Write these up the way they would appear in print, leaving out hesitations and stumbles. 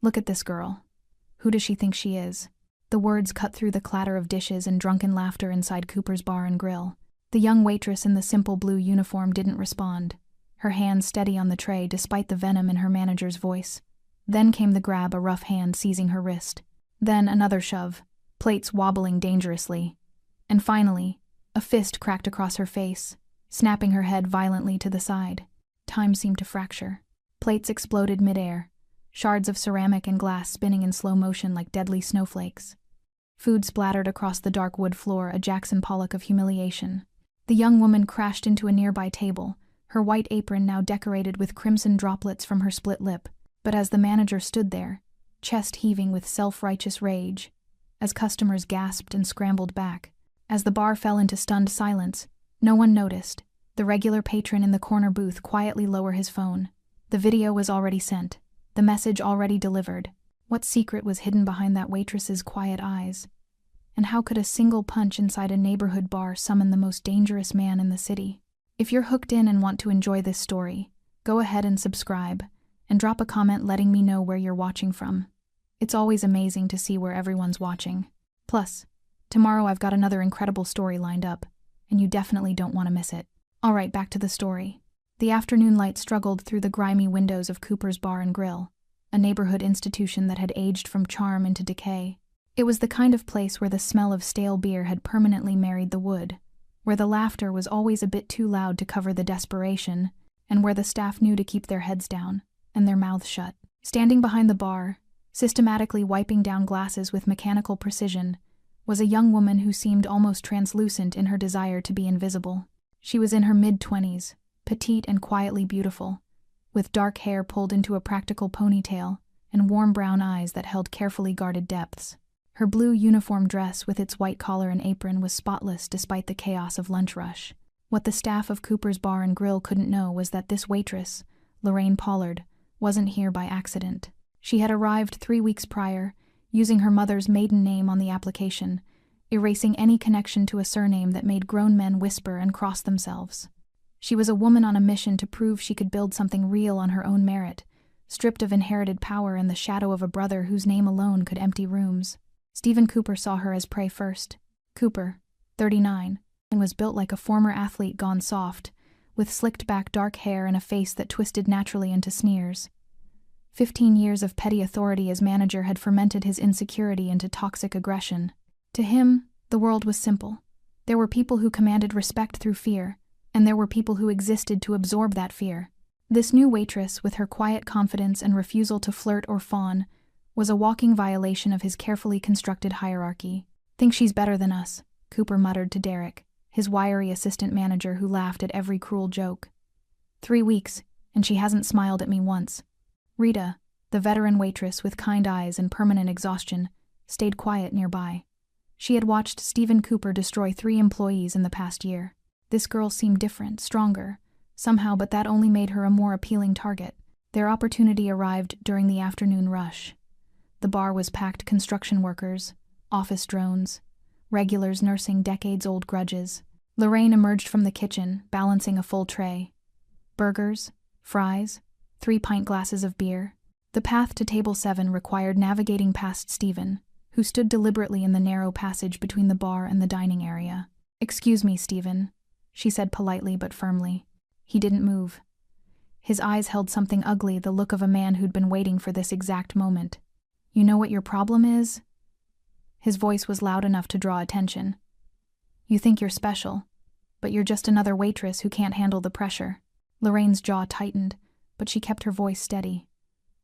Look at this girl. Who does she think she is? The words cut through the clatter of dishes and drunken laughter inside Cooper's bar and grill. The young waitress in the simple blue uniform didn't respond, her hand steady on the tray despite the venom in her manager's voice. Then came the grab, a rough hand seizing her wrist. Then another shove, plates wobbling dangerously. And finally, a fist cracked across her face, snapping her head violently to the side. Time seemed to fracture. Plates exploded midair, shards of ceramic and glass spinning in slow motion like deadly snowflakes. Food splattered across the dark wood floor, a Jackson Pollock of humiliation. The young woman crashed into a nearby table, her white apron now decorated with crimson droplets from her split lip. But as the manager stood there, chest heaving with self-righteous rage, as customers gasped and scrambled back, as the bar fell into stunned silence, no one noticed. The regular patron in the corner booth quietly lowered his phone. The video was already sent, the message already delivered. What secret was hidden behind that waitress's quiet eyes? And how could a single punch inside a neighborhood bar summon the most dangerous man in the city? If you're hooked in and want to enjoy this story, go ahead and subscribe, and drop a comment letting me know where you're watching from. It's always amazing to see where everyone's watching. Plus, tomorrow I've got another incredible story lined up, and you definitely don't want to miss it. Alright, back to the story. The afternoon light struggled through the grimy windows of Cooper's Bar and Grill, a neighborhood institution that had aged from charm into decay. It was the kind of place where the smell of stale beer had permanently married the wood, where the laughter was always a bit too loud to cover the desperation, and where the staff knew to keep their heads down and their mouths shut. Standing behind the bar, systematically wiping down glasses with mechanical precision, was a young woman who seemed almost translucent in her desire to be invisible. She was in her mid-20s, petite and quietly beautiful, with dark hair pulled into a practical ponytail and warm brown eyes that held carefully guarded depths. Her blue uniform dress with its white collar and apron was spotless despite the chaos of lunch rush. What the staff of Cooper's Bar and Grill couldn't know was that this waitress, Lorraine Pollard, wasn't here by accident. She had arrived 3 weeks prior, using her mother's maiden name on the application, erasing any connection to a surname that made grown men whisper and cross themselves. She was a woman on a mission to prove she could build something real on her own merit, stripped of inherited power and the shadow of a brother whose name alone could empty rooms. Stephen Cooper saw her as prey first. Cooper, 39, and was built like a former athlete gone soft, with slicked-back dark hair and a face that twisted naturally into sneers. 15 years of petty authority as manager had fermented his insecurity into toxic aggression. To him, the world was simple. There were people who commanded respect through fear, and there were people who existed to absorb that fear. This new waitress, with her quiet confidence and refusal to flirt or fawn, was a walking violation of his carefully constructed hierarchy. "Think she's better than us," Cooper muttered to Derek, his wiry assistant manager who laughed at every cruel joke. 3 weeks, and she hasn't smiled at me once. Rita, the veteran waitress with kind eyes and permanent exhaustion, stayed quiet nearby. She had watched Stephen Cooper destroy 3 employees in the past year. This girl seemed different, stronger, somehow, but that only made her a more appealing target. Their opportunity arrived during the afternoon rush. The bar was packed construction workers, office drones, regulars nursing decades-old grudges. Lorraine emerged from the kitchen, balancing a full tray. Burgers, fries, 3 pint glasses of beer. The path to table 7 required navigating past Stephen, who stood deliberately in the narrow passage between the bar and the dining area. "Excuse me, Stephen," she said politely but firmly. He didn't move. His eyes held something ugly, the look of a man who'd been waiting for this exact moment. "You know what your problem is?" His voice was loud enough to draw attention. "You think you're special, but you're just another waitress who can't handle the pressure." Lorraine's jaw tightened, but she kept her voice steady.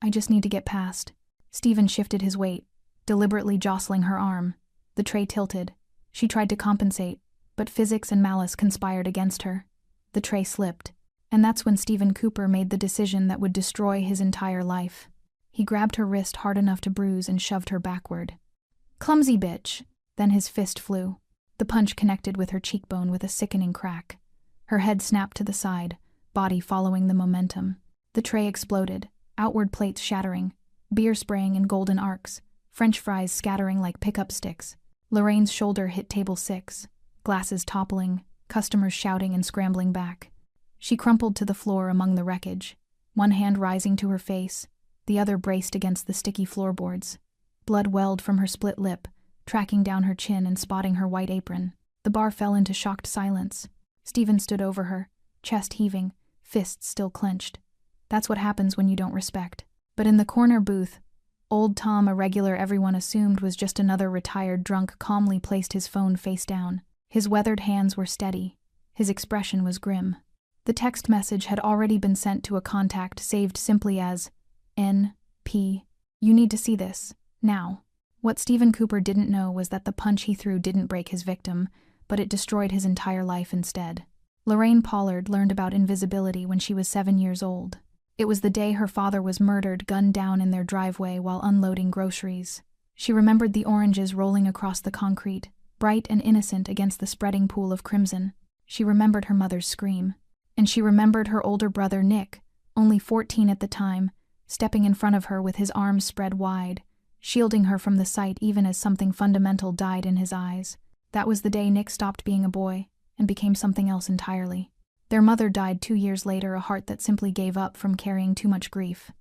"I just need to get past." Stephen shifted his weight, deliberately jostling her arm. The tray tilted. She tried to compensate, but physics and malice conspired against her. The tray slipped, and that's when Stephen Cooper made the decision that would destroy his entire life. He grabbed her wrist hard enough to bruise and shoved her backward. "Clumsy bitch!" Then his fist flew. The punch connected with her cheekbone with a sickening crack. Her head snapped to the side, body following the momentum. The tray exploded, outward plates shattering, beer spraying in golden arcs, French fries scattering like pickup sticks. Lorraine's shoulder hit table 6, glasses toppling, customers shouting and scrambling back. She crumpled to the floor among the wreckage, one hand rising to her face, the other braced against the sticky floorboards. Blood welled from her split lip, tracking down her chin and spotting her white apron. The bar fell into shocked silence. Stephen stood over her, chest heaving, fists still clenched. That's what happens when you don't respect. But in the corner booth, old Tom, a regular everyone assumed was just another retired drunk, calmly placed his phone face down. His weathered hands were steady. His expression was grim. The text message had already been sent to a contact saved simply as N.P. You need to see this, now. What Stephen Cooper didn't know was that the punch he threw didn't break his victim, but it destroyed his entire life instead. Lorraine Pollard learned about invisibility when she was 7 years old. It was the day her father was murdered, gunned down in their driveway while unloading groceries. She remembered the oranges rolling across the concrete, bright and innocent against the spreading pool of crimson. She remembered her mother's scream. And she remembered her older brother Nick, only 14 at the time, stepping in front of her with his arms spread wide, shielding her from the sight even as something fundamental died in his eyes. That was the day Nick stopped being a boy and became something else entirely. Their mother died 2 years later, a heart that simply gave up from carrying too much grief.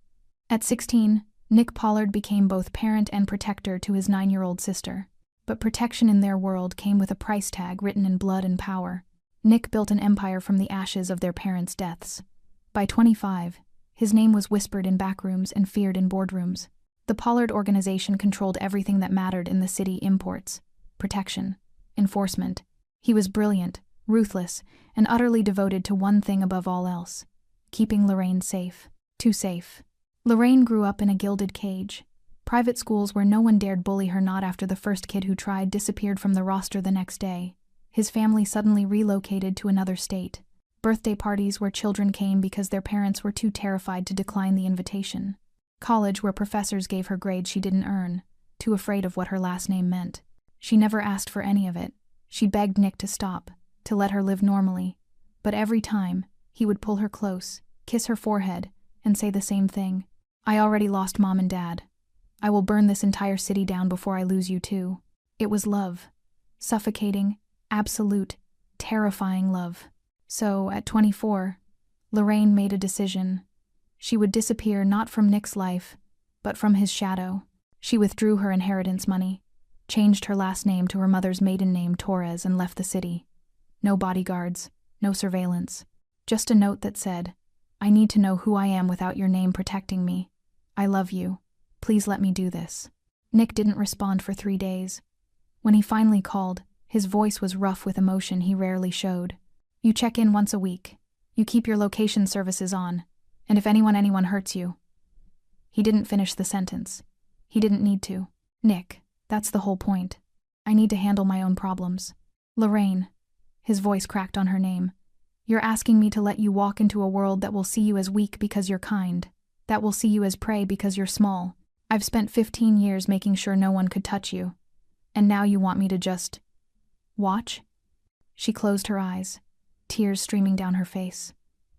At 16, Nick Pollard became both parent and protector to his 9-year-old sister. But protection in their world came with a price tag written in blood and power. Nick built an empire from the ashes of their parents' deaths. By 25, his name was whispered in backrooms and feared in boardrooms. The Pollard organization controlled everything that mattered in the city: imports, protection, enforcement. He was brilliant, ruthless, and utterly devoted to one thing above all else: keeping Lorraine safe. Too safe. Lorraine grew up in a gilded cage. Private schools where no one dared bully her, not after the first kid who tried disappeared from the roster the next day. His family suddenly relocated to another state. Birthday parties where children came because their parents were too terrified to decline the invitation. College where professors gave her grades she didn't earn, too afraid of what her last name meant. She never asked for any of it. She begged Nick to stop, to let her live normally. But every time, he would pull her close, kiss her forehead, and say the same thing. I already lost Mom and Dad. I will burn this entire city down before I lose you too. It was love. Suffocating, absolute, terrifying love. So, at 24, Lorraine made a decision. She would disappear not from Nick's life, but from his shadow. She withdrew her inheritance money, changed her last name to her mother's maiden name, Torres, and left the city. No bodyguards, no surveillance. Just a note that said, I need to know who I am without your name protecting me. I love you. Please let me do this. Nick didn't respond for 3 days. When he finally called, his voice was rough with emotion he rarely showed. You check in once a week. You keep your location services on. And if anyone hurts you. He didn't finish the sentence. He didn't need to. Nick, that's the whole point. I need to handle my own problems. Lorraine. His voice cracked on her name. You're asking me to let you walk into a world that will see you as weak because you're kind. That will see you as prey because you're small. I've spent 15 years making sure no one could touch you. And now you want me to just watch? She closed her eyes, tears streaming down her face.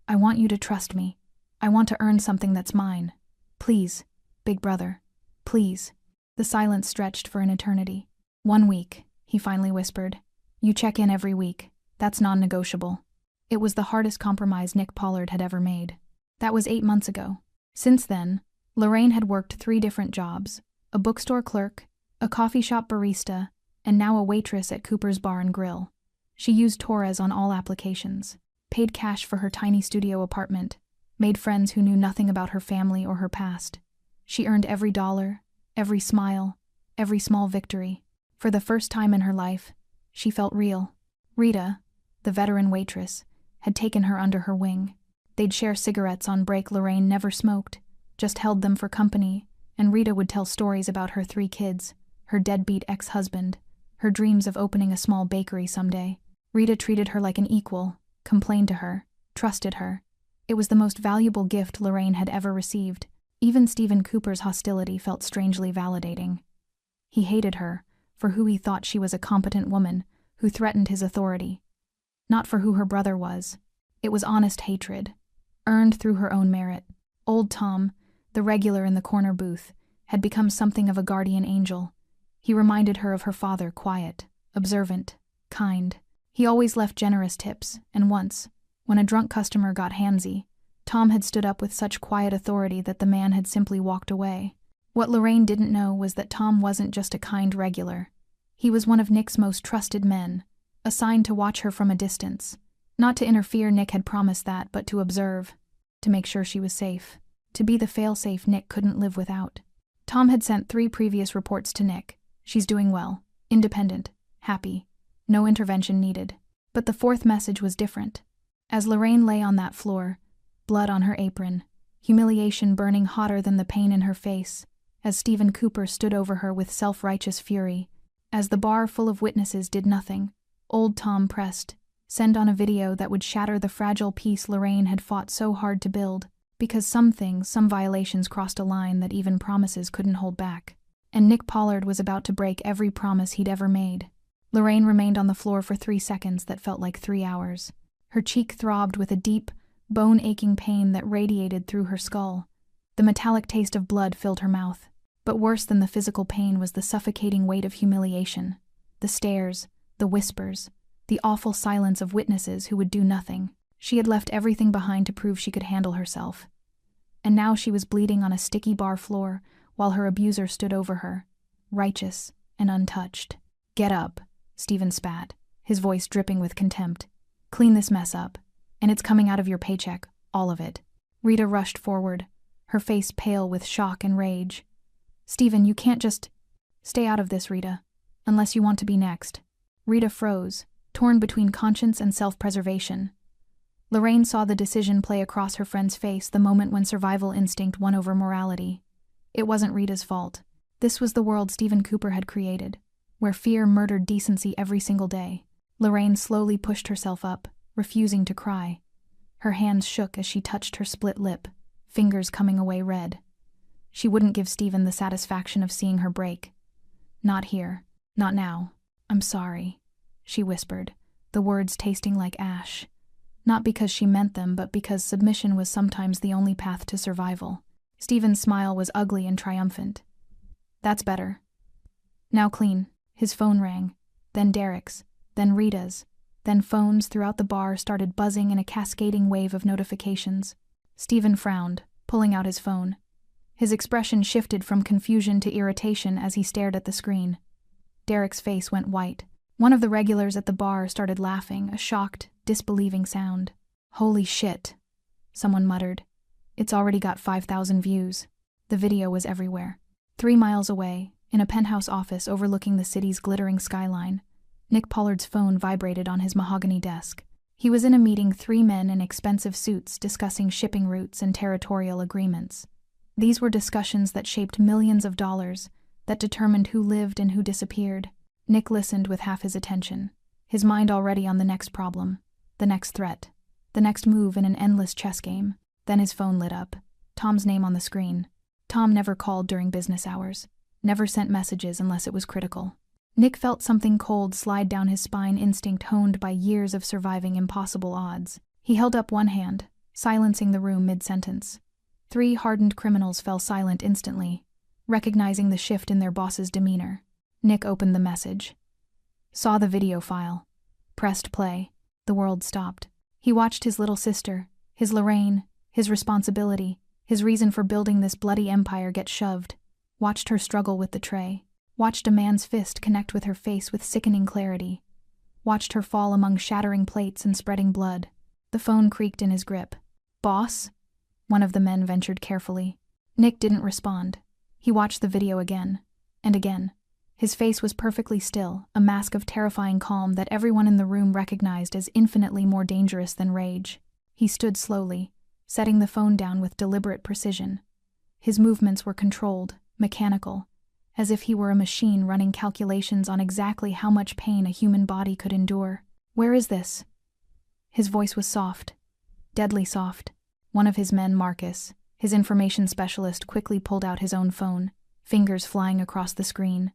I want you to trust me. I want to earn something that's mine. Please, big brother. Please. The silence stretched for an eternity. 1 week, he finally whispered. You check in every week. That's non-negotiable. It was the hardest compromise Nick Pollard had ever made. That was 8 months ago. Since then, Lorraine had worked 3 different jobs: a bookstore clerk, a coffee shop barista, and now a waitress at Cooper's Bar and Grill. She used Torres on all applications, paid cash for her tiny studio apartment, made friends who knew nothing about her family or her past. She earned every dollar, every smile, every small victory. For the first time in her life, she felt real. Rita, the veteran waitress, had taken her under her wing. They'd share cigarettes on break. Lorraine never smoked, just held them for company, and Rita would tell stories about her 3 kids, her deadbeat ex-husband, her dreams of opening a small bakery someday. Rita treated her like an equal, complained to her, trusted her. It was the most valuable gift Lorraine had ever received. Even Stephen Cooper's hostility felt strangely validating. He hated her for who he thought she was, a competent woman who threatened his authority. Not for who her brother was. It was honest hatred, earned through her own merit. Old Tom, the regular in the corner booth, had become something of a guardian angel. He reminded her of her father, quiet, observant, kind. He always left generous tips, and once, when a drunk customer got handsy, Tom had stood up with such quiet authority that the man had simply walked away. What Lorraine didn't know was that Tom wasn't just a kind regular. He was one of Nick's most trusted men, assigned to watch her from a distance. Not to interfere, Nick had promised that, but to observe, to make sure she was safe. To be the failsafe Nick couldn't live without. Tom had sent 3 previous reports to Nick. She's doing well, independent, happy, no intervention needed. But the 4th message was different. As Lorraine lay on that floor, blood on her apron, humiliation burning hotter than the pain in her face, as Stephen Cooper stood over her with self-righteous fury, as the bar full of witnesses did nothing, old Tom pressed send on a video that would shatter the fragile peace Lorraine had fought so hard to build, because some violations crossed a line that even promises couldn't hold back. And Nick Pollard was about to break every promise he'd ever made. Lorraine remained on the floor for 3 seconds that felt like 3 hours. Her cheek throbbed with a deep, bone-aching pain that radiated through her skull. The metallic taste of blood filled her mouth. But worse than the physical pain was the suffocating weight of humiliation. The stares, the whispers, the awful silence of witnesses who would do nothing. She had left everything behind to prove she could handle herself. And now she was bleeding on a sticky bar floor while her abuser stood over her, righteous and untouched. "Get up," Stephen spat, his voice dripping with contempt. "Clean this mess up, and it's coming out of your paycheck, all of it." Rita rushed forward, her face pale with shock and rage. "Stephen, you can't just—" "Stay out of this, Rita, unless you want to be next." Rita froze, torn between conscience and self-preservation. Lorraine saw the decision play across her friend's face the moment when survival instinct won over morality. It wasn't Rita's fault. This was the world Stephen Cooper had created, where fear murdered decency every single day. Lorraine slowly pushed herself up, refusing to cry. Her hands shook as she touched her split lip, fingers coming away red. She wouldn't give Stephen the satisfaction of seeing her break. "Not here. Not now. I'm sorry," she whispered, the words tasting like ash. Not because she meant them, but because submission was sometimes the only path to survival. Stephen's smile was ugly and triumphant. "That's better. Now clean." His phone rang, then Derek's, then Rita's, then phones throughout the bar started buzzing in a cascading wave of notifications. Stephen frowned, pulling out his phone. His expression shifted from confusion to irritation as he stared at the screen. Derek's face went white. One of the regulars at the bar started laughing, a shocked, disbelieving sound. "Holy shit," someone muttered. "It's already got 5,000 views." The video was everywhere. 3 miles away, in a penthouse office overlooking the city's glittering skyline, Nick Pollard's phone vibrated on his mahogany desk. He was in a meeting, 3 men in expensive suits discussing shipping routes and territorial agreements. These were discussions that shaped millions of dollars, that determined who lived and who disappeared. Nick listened with half his attention, his mind already on the next problem, the next threat, the next move in an endless chess game. Then his phone lit up, Tom's name on the screen. Tom never called during business hours, never sent messages unless it was critical. Nick felt something cold slide down his spine, instinct honed by years of surviving impossible odds. He held up one hand, silencing the room mid-sentence. 3 hardened criminals fell silent instantly, recognizing the shift in their boss's demeanor. Nick opened the message. Saw the video file. Pressed play. The world stopped. He watched his little sister, his Lorraine, his responsibility, his reason for building this bloody empire get shoved. Watched her struggle with the tray. Watched a man's fist connect with her face with sickening clarity. Watched her fall among shattering plates and spreading blood. The phone creaked in his grip. "Boss?" One of the men ventured carefully. Nick didn't respond. He watched the video again, and again. His face was perfectly still, a mask of terrifying calm that everyone in the room recognized as infinitely more dangerous than rage. He stood slowly, setting the phone down with deliberate precision. His movements were controlled, mechanical, as if he were a machine running calculations on exactly how much pain a human body could endure. "Where is this?" His voice was soft, deadly soft. One of his men, Marcus, his information specialist, quickly pulled out his own phone, fingers flying across the screen.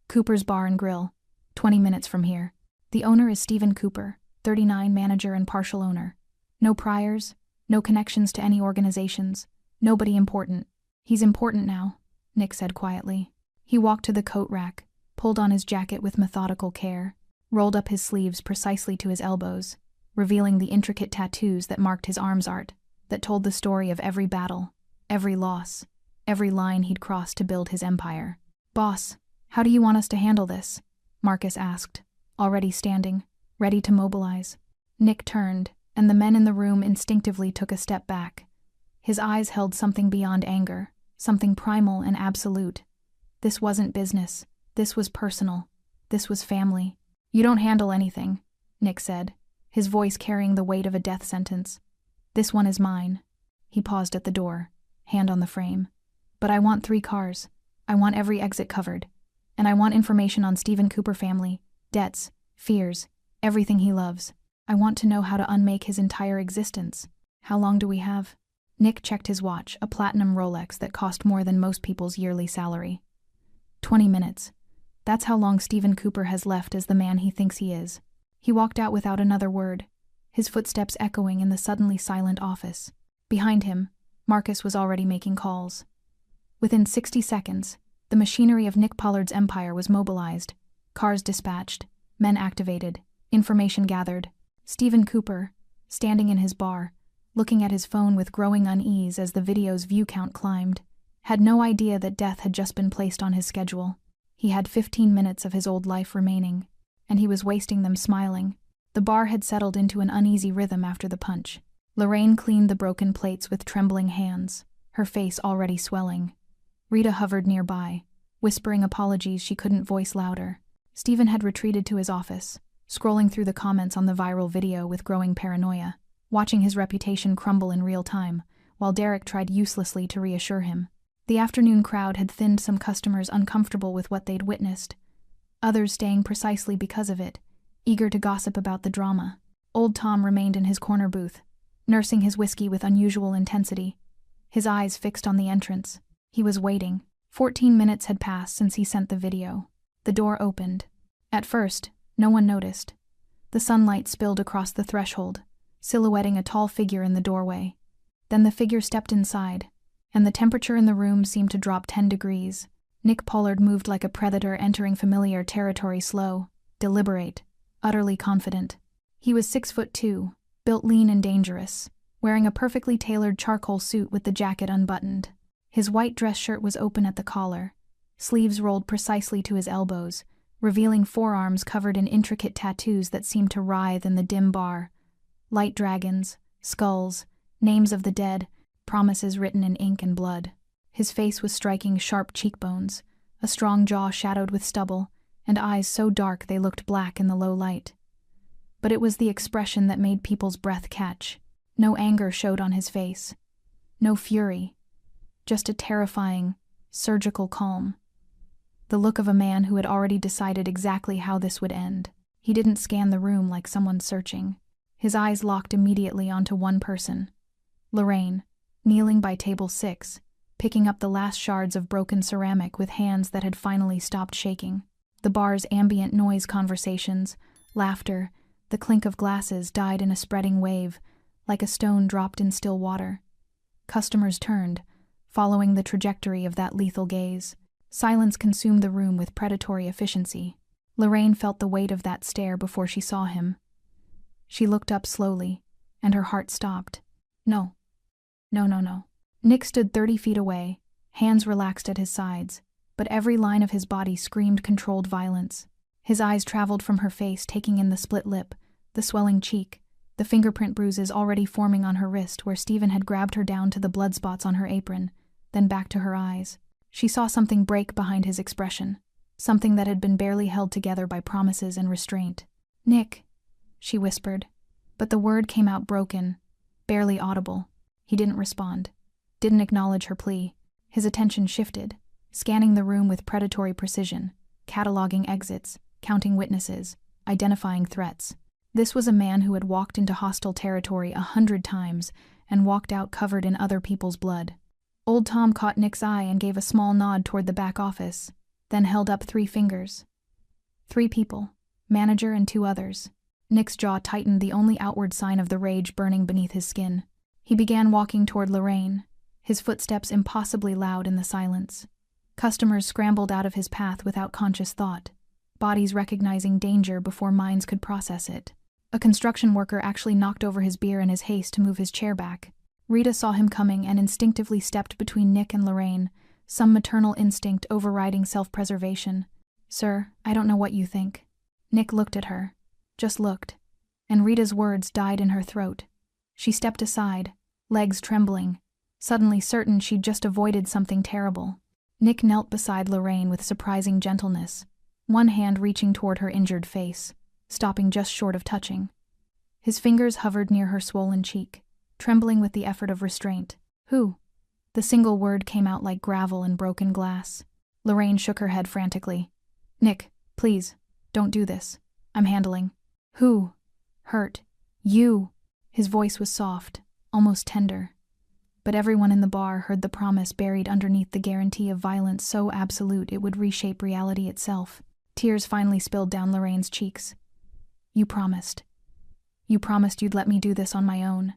"Cooper's Bar and Grill, 20 minutes from here. The owner is Stephen Cooper, 39, manager and partial owner. No priors, no connections to any organizations, nobody important." "He's important now," Nick said quietly. He walked to the coat rack, pulled on his jacket with methodical care, rolled up his sleeves precisely to his elbows, revealing the intricate tattoos that marked his arms art, that told the story of every battle, every loss, every line he'd crossed to build his empire. "Boss, how do you want us to handle this?" Marcus asked, already standing, ready to mobilize. Nick turned, and the men in the room instinctively took a step back. His eyes held something beyond anger, something primal and absolute. This wasn't business. This was personal. This was family. "You don't handle anything," Nick said, his voice carrying the weight of a death sentence. "This one is mine." He paused at the door, hand on the frame. "But I want 3 cars. I want every exit covered. And I want information on Stephen Cooper family, debts, fears, everything he loves. I want to know how to unmake his entire existence. How long do we have?" Nick checked his watch, a platinum Rolex that cost more than most people's yearly salary. 20 minutes. That's how long Stephen Cooper has left as the man he thinks he is. He walked out without another word, his footsteps echoing in the suddenly silent office. Behind him, Marcus was already making calls. Within 60 seconds, the machinery of Nick Pollard's empire was mobilized, cars dispatched, men activated, information gathered. Stephen Cooper, standing in his bar, looking at his phone with growing unease as the video's view count climbed, had no idea that death had just been placed on his schedule. He had 15 minutes of his old life remaining, and he was wasting them smiling. The bar had settled into an uneasy rhythm after the punch. Lorraine cleaned the broken plates with trembling hands, her face already swelling. Rita hovered nearby, whispering apologies she couldn't voice louder. Stephen had retreated to his office, scrolling through the comments on the viral video with growing paranoia, watching his reputation crumble in real time, while Derek tried uselessly to reassure him. The afternoon crowd had thinned, some customers uncomfortable with what they'd witnessed, others staying precisely because of it, eager to gossip about the drama. Old Tom remained in his corner booth, nursing his whiskey with unusual intensity, his eyes fixed on the entrance. He was waiting. 14 minutes had passed since he sent the video. The door opened. At first, no one noticed. The sunlight spilled across the threshold, silhouetting a tall figure in the doorway. Then the figure stepped inside, and the temperature in the room seemed to drop 10 degrees. Nick Pollard moved like a predator entering familiar territory, slow, deliberate, utterly confident. He was 6'2", built lean and dangerous, wearing a perfectly tailored charcoal suit with the jacket unbuttoned. His white dress shirt was open at the collar, sleeves rolled precisely to his elbows, revealing forearms covered in intricate tattoos that seemed to writhe in the dim bar. Light dragons, skulls, names of the dead, promises written in ink and blood. His face was striking sharp cheekbones, a strong jaw shadowed with stubble, and eyes so dark they looked black in the low light. But it was the expression that made people's breath catch. No anger showed on his face. No fury. Just a terrifying, surgical calm. The look of a man who had already decided exactly how this would end. He didn't scan the room like someone searching. His eyes locked immediately onto one person. Lorraine, kneeling by table 6, picking up the last shards of broken ceramic with hands that had finally stopped shaking. The bar's ambient noise, conversations, laughter, the clink of glasses died in a spreading wave, like a stone dropped in still water. Customers turned, following the trajectory of that lethal gaze. Silence consumed the room with predatory efficiency. Lorraine felt the weight of that stare before she saw him. She looked up slowly, and her heart stopped. No. No, no, no. Nick stood 30 feet away, hands relaxed at his sides, but every line of his body screamed controlled violence. His eyes traveled from her face, taking in the split lip, the swelling cheek, the fingerprint bruises already forming on her wrist where Stephen had grabbed her down to the blood spots on her apron, then back to her eyes. She saw something break behind his expression, something that had been barely held together by promises and restraint. "Nick," she whispered, but the word came out broken, barely audible. He didn't respond, didn't acknowledge her plea. His attention shifted, scanning the room with predatory precision, cataloging exits, counting witnesses, identifying threats. This was a man who had walked into hostile territory 100 times and walked out covered in other people's blood. Old Tom caught Nick's eye and gave a small nod toward the back office, then held up 3 fingers. 3 people, manager and 2 others. Nick's jaw tightened, the only outward sign of the rage burning beneath his skin. He began walking toward Lorraine, his footsteps impossibly loud in the silence. Customers scrambled out of his path without conscious thought, bodies recognizing danger before minds could process it. A construction worker actually knocked over his beer in his haste to move his chair back. Rita saw him coming and instinctively stepped between Nick and Lorraine, some maternal instinct overriding self-preservation. "Sir, I don't know what you think." Nick looked at her. Just looked. And Rita's words died in her throat. She stepped aside, legs trembling, suddenly certain she'd just avoided something terrible. Nick knelt beside Lorraine with surprising gentleness, one hand reaching toward her injured face, stopping just short of touching. His fingers hovered near her swollen cheek, trembling with the effort of restraint. "Who?" The single word came out like gravel in broken glass. Lorraine shook her head frantically. "Nick, please, don't do this. I'm handling." "Who?" "Hurt. You." His voice was soft, almost tender. But everyone in the bar heard the promise buried underneath the guarantee of violence so absolute it would reshape reality itself. Tears finally spilled down Lorraine's cheeks. "You promised. You promised you'd let me do this on my own."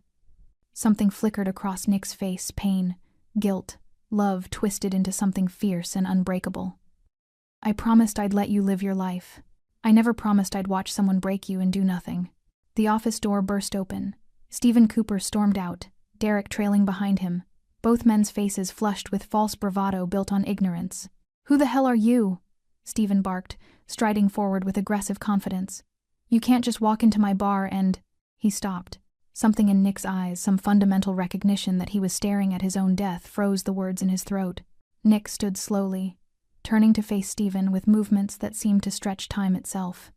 Something flickered across Nick's face, pain, guilt, love twisted into something fierce and unbreakable. "I promised I'd let you live your life. I never promised I'd watch someone break you and do nothing." The office door burst open. Stephen Cooper stormed out, Derek trailing behind him, both men's faces flushed with false bravado built on ignorance. "Who the hell are you?" Stephen barked, striding forward with aggressive confidence. "You can't just walk into my bar and—" He stopped. Something in Nick's eyes, some fundamental recognition that he was staring at his own death, froze the words in his throat. Nick stood slowly, turning to face Stephen with movements that seemed to stretch time itself.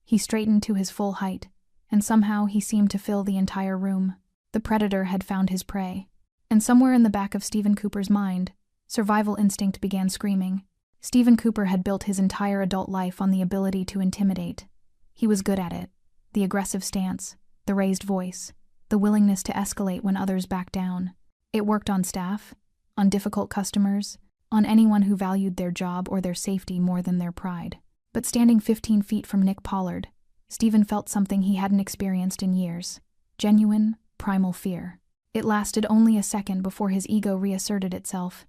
He straightened to his full height, and somehow he seemed to fill the entire room. The predator had found his prey. And somewhere in the back of Stephen Cooper's mind, survival instinct began screaming. Stephen Cooper had built his entire adult life on the ability to intimidate. He was good at it. The aggressive stance, the raised voice, the willingness to escalate when others backed down. It worked on staff, on difficult customers, on anyone who valued their job or their safety more than their pride. But standing 15 feet from Nick Pollard, Stephen felt something he hadn't experienced in years. Genuine, primal fear. It lasted only a second before his ego reasserted itself.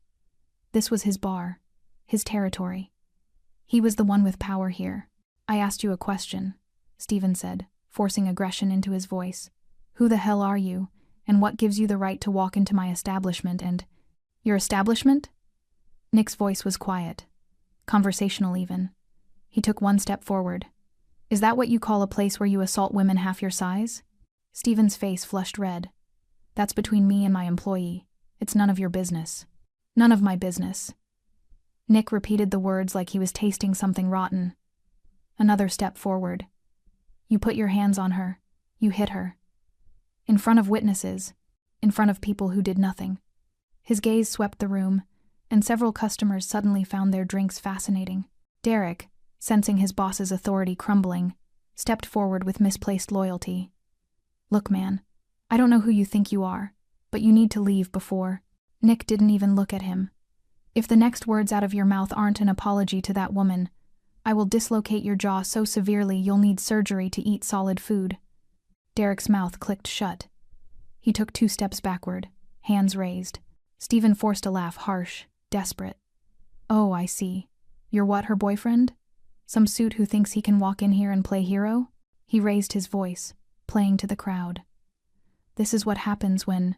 This was his bar, his territory. He was the one with power here. "I asked you a question," Stephen said, forcing aggression into his voice. "Who the hell are you, and what gives you the right to walk into my establishment and—" "Your establishment?" Nick's voice was quiet, conversational even. He took one step forward. "Is that what you call a place where you assault women half your size?" Stephen's face flushed red. "That's between me and my employee. It's none of your business." "None of my business." Nick repeated the words like he was tasting something rotten. Another step forward. "You put your hands on her. You hit her. In front of witnesses. In front of people who did nothing." His gaze swept the room, and several customers suddenly found their drinks fascinating. Derek, sensing his boss's authority crumbling, stepped forward with misplaced loyalty. "Look, man, I don't know who you think you are, but you need to leave before—" Nick didn't even look at him. "If the next words out of your mouth aren't an apology to that woman, I will dislocate your jaw so severely you'll need surgery to eat solid food." Derek's mouth clicked shut. He took 2 steps backward, hands raised. Stephen forced a laugh, harsh, desperate. "Oh, I see. You're what, her boyfriend? Some suit who thinks he can walk in here and play hero?" He raised his voice, playing to the crowd. "This is what happens when—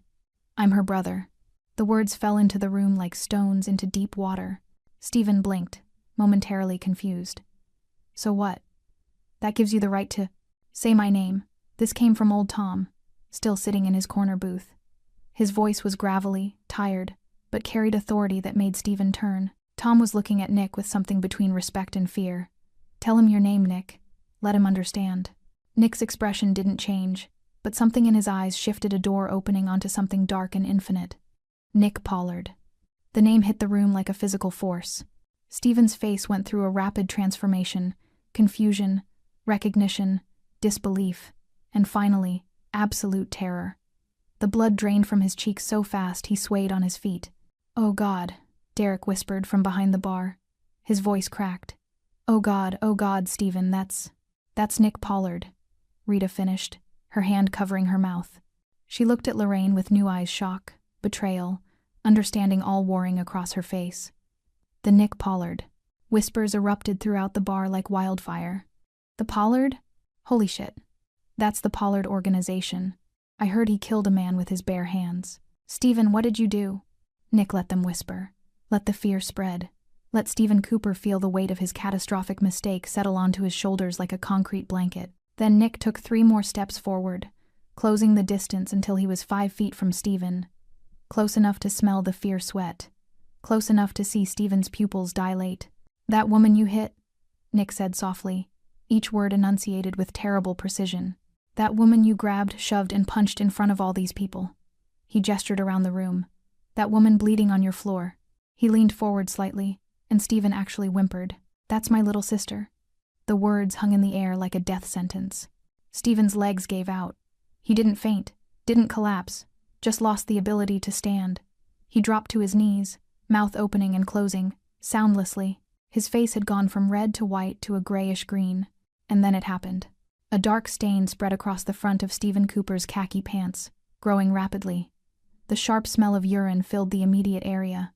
I'm her brother." The words fell into the room like stones into deep water. Stephen blinked, momentarily confused. "So what? That gives you the right to—" "Say my name." This came from old Tom, still sitting in his corner booth. His voice was gravelly, tired, but carried authority that made Stephen turn. Tom was looking at Nick with something between respect and fear. "Tell him your name, Nick. Let him understand." Nick's expression didn't change, but something in his eyes shifted, a door opening onto something dark and infinite. Nick Pollard. The name hit the room like a physical force. Stephen's face went through a rapid transformation, confusion, recognition, disbelief, and finally, absolute terror. The blood drained from his cheeks so fast he swayed on his feet. "Oh God," Derek whispered from behind the bar. His voice cracked. Oh God, Stephen, that's Nick Pollard," Rita finished, her hand covering her mouth. She looked at Lorraine with new eyes, shock, betrayal, understanding all warring across her face. "The Nick Pollard." Whispers erupted throughout the bar like wildfire. "The Pollard? Holy shit. That's the Pollard organization. I heard he killed a man with his bare hands. Stephen, what did you do? Nick let them whisper. Let the fear spread. Let Stephen Cooper feel the weight of his catastrophic mistake settle onto his shoulders like a concrete blanket. Then Nick took 3 more steps forward, closing the distance until he was 5 feet from Stephen. Close enough to smell the fear sweat. Close enough to see Stephen's pupils dilate. That woman you hit, Nick said softly, each word enunciated with terrible precision. That woman you grabbed, shoved, and punched in front of all these people. He gestured around the room. That woman bleeding on your floor. He leaned forward slightly, and Stephen actually whimpered. That's my little sister. The words hung in the air like a death sentence. Stephen's legs gave out. He didn't faint, didn't collapse, just lost the ability to stand. He dropped to his knees, mouth opening and closing, soundlessly. His face had gone from red to white to a grayish green, and then it happened. A dark stain spread across the front of Stephen Cooper's khaki pants, growing rapidly. The sharp smell of urine filled the immediate area.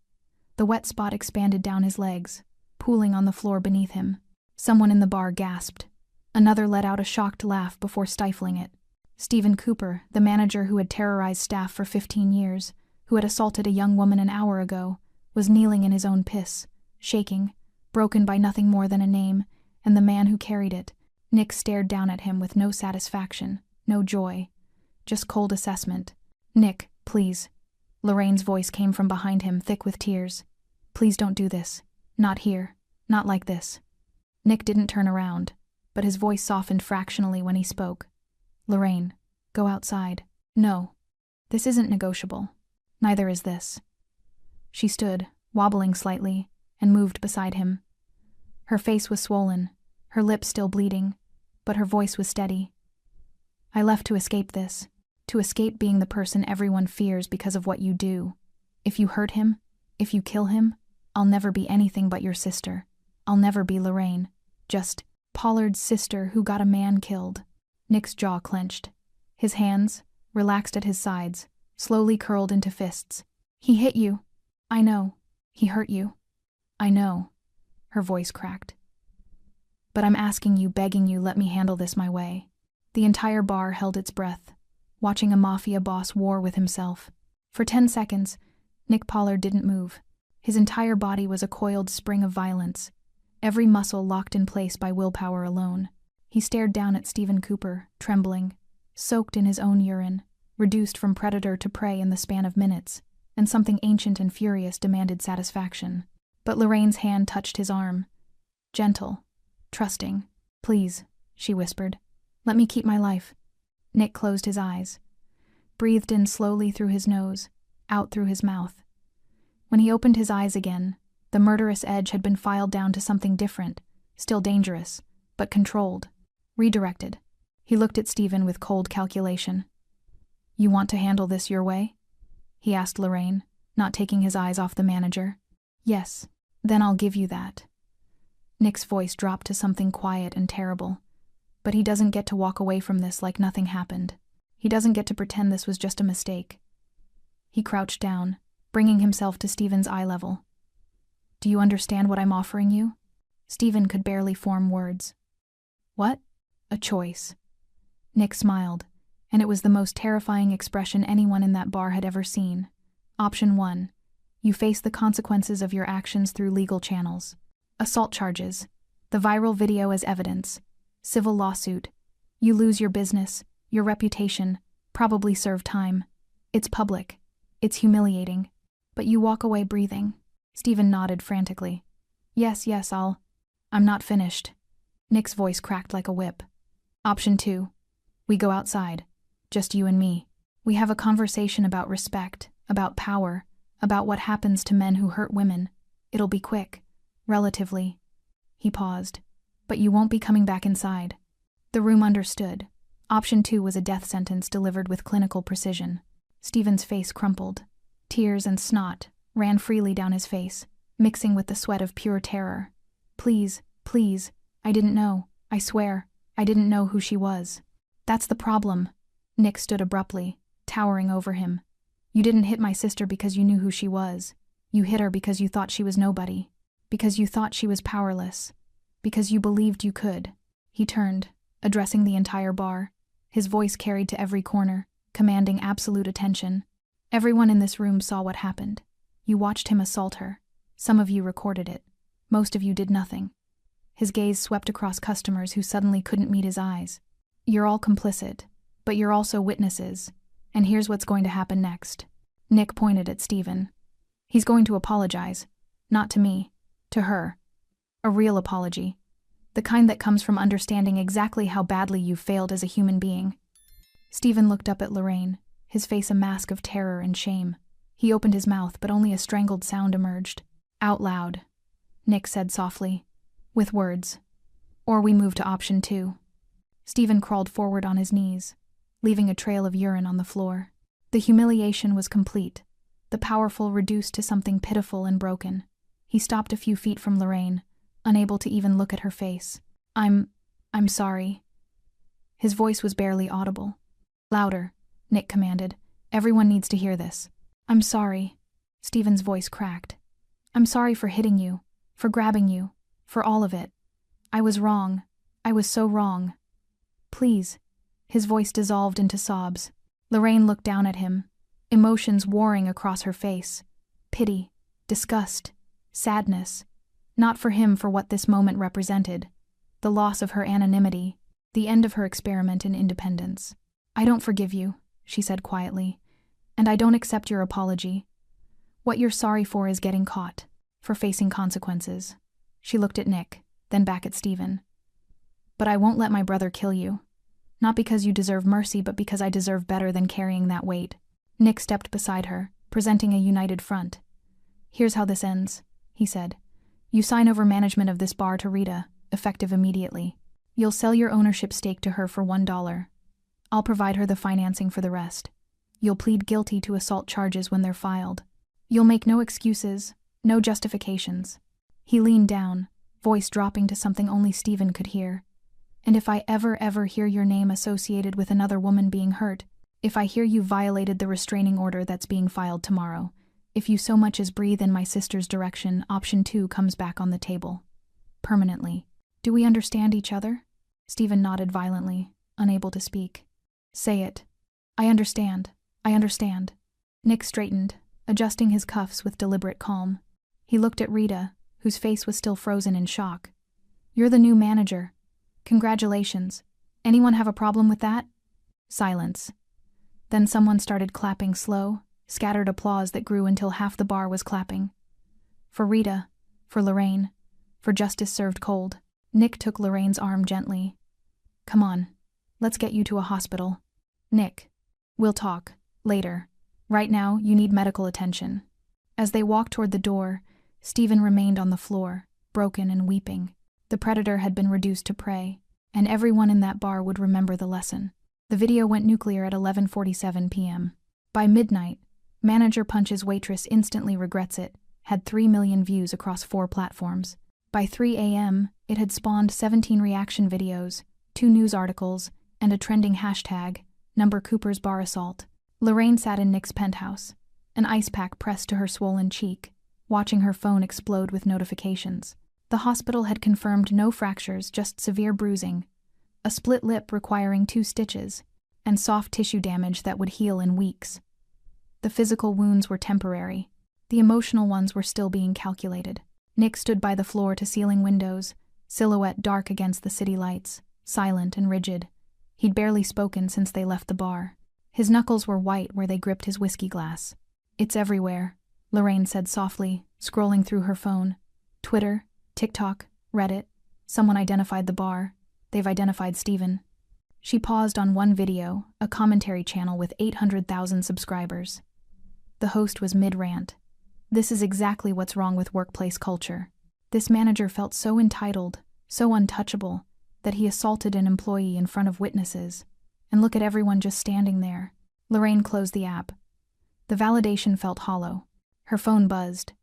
The wet spot expanded down his legs, pooling on the floor beneath him. Someone in the bar gasped. Another let out a shocked laugh before stifling it. Stephen Cooper, the manager who had terrorized staff for 15 years, who had assaulted a young woman an hour ago, was kneeling in his own piss, shaking, broken by nothing more than a name, and the man who carried it. Nick stared down at him with no satisfaction, no joy, just cold assessment. Nick, please. Lorraine's voice came from behind him, thick with tears. Please don't do this. Not here. Not like this. Nick didn't turn around, but his voice softened fractionally when he spoke. Lorraine, go outside. No. This isn't negotiable. Neither is this. She stood, wobbling slightly, and moved beside him. Her face was swollen, her lips still bleeding, but her voice was steady. I left to escape this, to escape being the person everyone fears because of what you do. If you hurt him, if you kill him, I'll never be anything but your sister. I'll never be Lorraine. Just Pollard's sister who got a man killed. Nick's jaw clenched. His hands, relaxed at his sides, slowly curled into fists. He hit you. I know. He hurt you. I know. Her voice cracked. But I'm asking you, begging you, let me handle this my way. The entire bar held its breath, watching a Mafia boss war with himself. For 10 seconds, Nick Pollard didn't move. His entire body was a coiled spring of violence, every muscle locked in place by willpower alone. He stared down at Stephen Cooper, trembling, soaked in his own urine, reduced from predator to prey in the span of minutes, and something ancient and furious demanded satisfaction. But Lorraine's hand touched his arm. Gentle, trusting. Please, she whispered. Let me keep my life. Nick closed his eyes, breathed in slowly through his nose, out through his mouth. When he opened his eyes again, the murderous edge had been filed down to something different, still dangerous, but controlled, redirected. He looked at Stephen with cold calculation. You want to handle this your way? He asked Lorraine, not taking his eyes off the manager. Yes, then I'll give you that. Nick's voice dropped to something quiet and terrible. But he doesn't get to walk away from this like nothing happened. He doesn't get to pretend this was just a mistake. He crouched down, bringing himself to Stephen's eye level. Do you understand what I'm offering you? Stephen could barely form words. What? A choice. Nick smiled, and it was the most terrifying expression anyone in that bar had ever seen. Option 1. You face the consequences of your actions through legal channels. Assault charges, the viral video as evidence, civil lawsuit. You lose your business, your reputation, probably serve time. It's public. It's humiliating. But you walk away breathing. Stephen nodded frantically. Yes, I'm not finished. Nick's voice cracked like a whip. Option 2. We go outside. Just you and me. We have a conversation about respect, about power, about what happens to men who hurt women. It'll be quick. Relatively. He paused. But you won't be coming back inside. The room understood. Option 2 was a death sentence delivered with clinical precision. Stephen's face crumpled. Tears and snot ran freely down his face, mixing with the sweat of pure terror. Please, I didn't know. I swear, I didn't know who she was. That's the problem. Nick stood abruptly, towering over him. You didn't hit my sister because you knew who she was. You hit her because you thought she was nobody. Because you thought she was powerless. Because you believed you could. He turned, addressing the entire bar, his voice carried to every corner. commanding absolute attention. Everyone in this room saw what happened. You watched him assault her. Some of you recorded it. Most of you did nothing. His gaze swept across customers who suddenly couldn't meet his eyes. You're all complicit, but you're also witnesses. And here's what's going to happen next. Nick pointed at Stephen. He's going to apologize. Not to me. To her. A real apology. The kind that comes from understanding exactly how badly you've failed as a human being. Stephen looked up at Lorraine, his face a mask of terror and shame. He opened his mouth, but only a strangled sound emerged. Out loud. Nick said softly. With words. Or we move to option 2. Stephen crawled forward on his knees, leaving a trail of urine on the floor. The humiliation was complete, the powerful reduced to something pitiful and broken. He stopped a few feet from Lorraine, unable to even look at her face. I'm sorry. His voice was barely audible. Louder, Nick commanded. Everyone needs to hear this. I'm sorry. Stephen's voice cracked. I'm sorry for hitting you, for grabbing you, for all of it. I was wrong. I was so wrong. Please. His voice dissolved into sobs. Lorraine looked down at him, emotions warring across her face. Pity, disgust, sadness. Not for him for what this moment represented. The loss of her anonymity, the end of her experiment in independence. I don't forgive you, she said quietly, and I don't accept your apology. What you're sorry for is getting caught, for facing consequences. She looked at Nick, then back at Stephen. But I won't let my brother kill you. Not because you deserve mercy, but because I deserve better than carrying that weight. Nick stepped beside her, presenting a united front. Here's how this ends, he said. You sign over management of this bar to Rita, effective immediately. You'll sell your ownership stake to her for $1. I'll provide her the financing for the rest. You'll plead guilty to assault charges when they're filed. You'll make no excuses, no justifications. He leaned down, voice dropping to something only Stephen could hear. And if I ever hear your name associated with another woman being hurt, if I hear you violated the restraining order that's being filed tomorrow, if you so much as breathe in my sister's direction, option 2 comes back on the table. Permanently. Do we understand each other? Stephen nodded violently, unable to speak. Say it. I understand. I understand. Nick straightened, adjusting his cuffs with deliberate calm. He looked at Rita, whose face was still frozen in shock. You're the new manager. Congratulations. Anyone have a problem with that? Silence. Then someone started clapping slow, scattered applause that grew until half the bar was clapping. For Rita, for Lorraine, for justice served cold. Nick took Lorraine's arm gently. Come on, let's get you to a hospital. Nick, we'll talk, later. Right now, you need medical attention. As they walked toward the door, Stephen remained on the floor, broken and weeping. The predator had been reduced to prey, and everyone in that bar would remember the lesson. The video went nuclear at 11:47 p.m. By midnight, Manager Punch's Waitress instantly regrets it, had 3 million views across 4 platforms. By 3 a.m., it had spawned 17 reaction videos, 2 news articles, and a trending hashtag, #Cooper's Bar Assault. Lorraine sat in Nick's penthouse, an ice pack pressed to her swollen cheek, watching her phone explode with notifications. The hospital had confirmed no fractures, just severe bruising, a split lip requiring 2 stitches, and soft tissue damage that would heal in weeks. The physical wounds were temporary. The emotional ones were still being calculated. Nick stood by the floor-to-ceiling windows, silhouette dark against the city lights, silent and rigid. He'd barely spoken since they left the bar. His knuckles were white where they gripped his whiskey glass. It's everywhere, Lorraine said softly, scrolling through her phone. Twitter, TikTok, Reddit. Someone identified the bar. They've identified Stephen. She paused on one video, a commentary channel with 800,000 subscribers. The host was mid-rant. This is exactly what's wrong with workplace culture. This manager felt so entitled, so untouchable, that he assaulted an employee in front of witnesses. And look at everyone just standing there. Lorraine closed the app. The validation felt hollow. Her phone buzzed.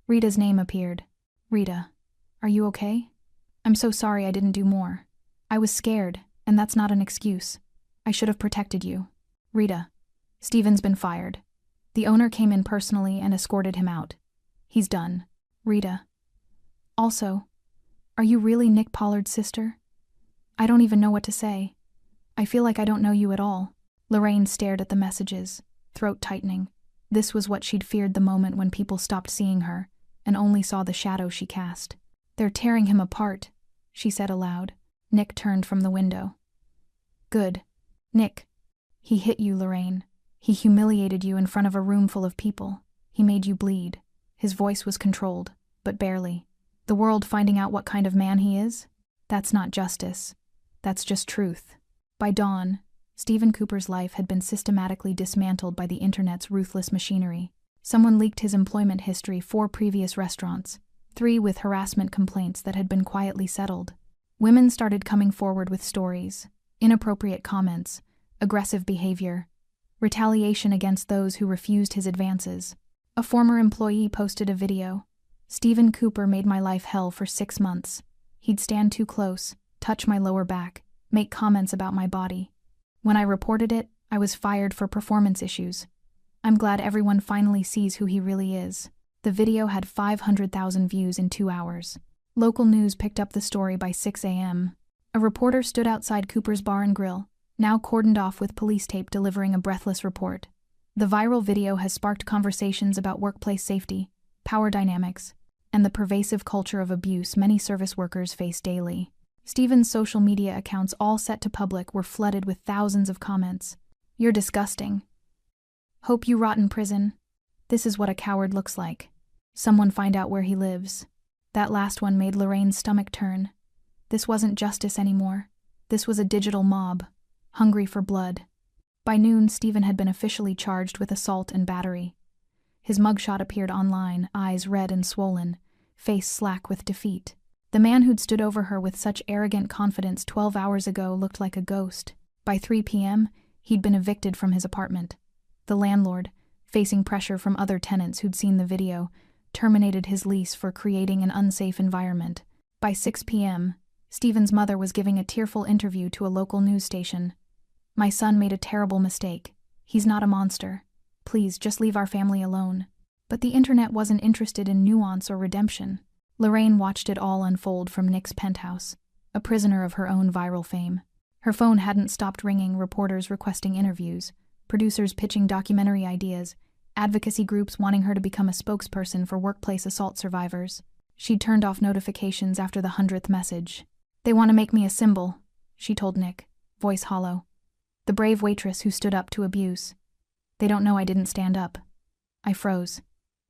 Rita's name appeared. Rita, are you okay? I'm so sorry I didn't do more. I was scared, and that's not an excuse. I should have protected you. Rita, Stephen's been fired. The owner came in personally and escorted him out. He's done. Rita. Also, are you really Nick Pollard's sister? I don't even know what to say. I feel like I don't know you at all. Lorraine stared at the messages, throat tightening. This was what she'd feared the moment when people stopped seeing her and only saw the shadow she cast. "They're tearing him apart," she said aloud. Nick turned from the window. "Good. Nick. He hit you, Lorraine. He humiliated you in front of a room full of people. He made you bleed." His voice was controlled, but barely. "The world finding out what kind of man he is? That's not justice. That's just truth." By dawn, Stephen Cooper's life had been systematically dismantled by the internet's ruthless machinery. Someone leaked his employment history, 4 previous restaurants, 3 with harassment complaints that had been quietly settled. Women started coming forward with stories, inappropriate comments, aggressive behavior, retaliation against those who refused his advances. A former employee posted a video. "Stephen Cooper made my life hell for 6 months. He'd stand too close, touch my lower back, make comments about my body. When I reported it, I was fired for performance issues. I'm glad everyone finally sees who he really is." The video had 500,000 views in 2 hours. Local news picked up the story by 6 a.m. A reporter stood outside Cooper's Bar and Grill, now cordoned off with police tape, delivering a breathless report. The viral video has sparked conversations about workplace safety, power dynamics, and the pervasive culture of abuse many service workers face daily. Stephen's social media accounts, all set to public, were flooded with thousands of comments. "You're disgusting. Hope you rot in prison. This is what a coward looks like. Someone find out where he lives." That last one made Lorraine's stomach turn. This wasn't justice anymore. This was a digital mob, hungry for blood. By noon, Stephen had been officially charged with assault and battery. His mugshot appeared online, eyes red and swollen, face slack with defeat. The man who'd stood over her with such arrogant confidence 12 hours ago looked like a ghost. By 3 p.m., he'd been evicted from his apartment. The landlord, facing pressure from other tenants who'd seen the video, terminated his lease for creating an unsafe environment. By 6 p.m., Stephen's mother was giving a tearful interview to a local news station. "My son made a terrible mistake. He's not a monster. Please, just leave our family alone." But the internet wasn't interested in nuance or redemption. Lorraine watched it all unfold from Nick's penthouse, a prisoner of her own viral fame. Her phone hadn't stopped ringing, reporters requesting interviews, producers pitching documentary ideas, advocacy groups wanting her to become a spokesperson for workplace assault survivors. She'd turned off notifications after the 100th message. "They want to make me a symbol," she told Nick, voice hollow. "The brave waitress who stood up to abuse. They don't know I didn't stand up." I froze.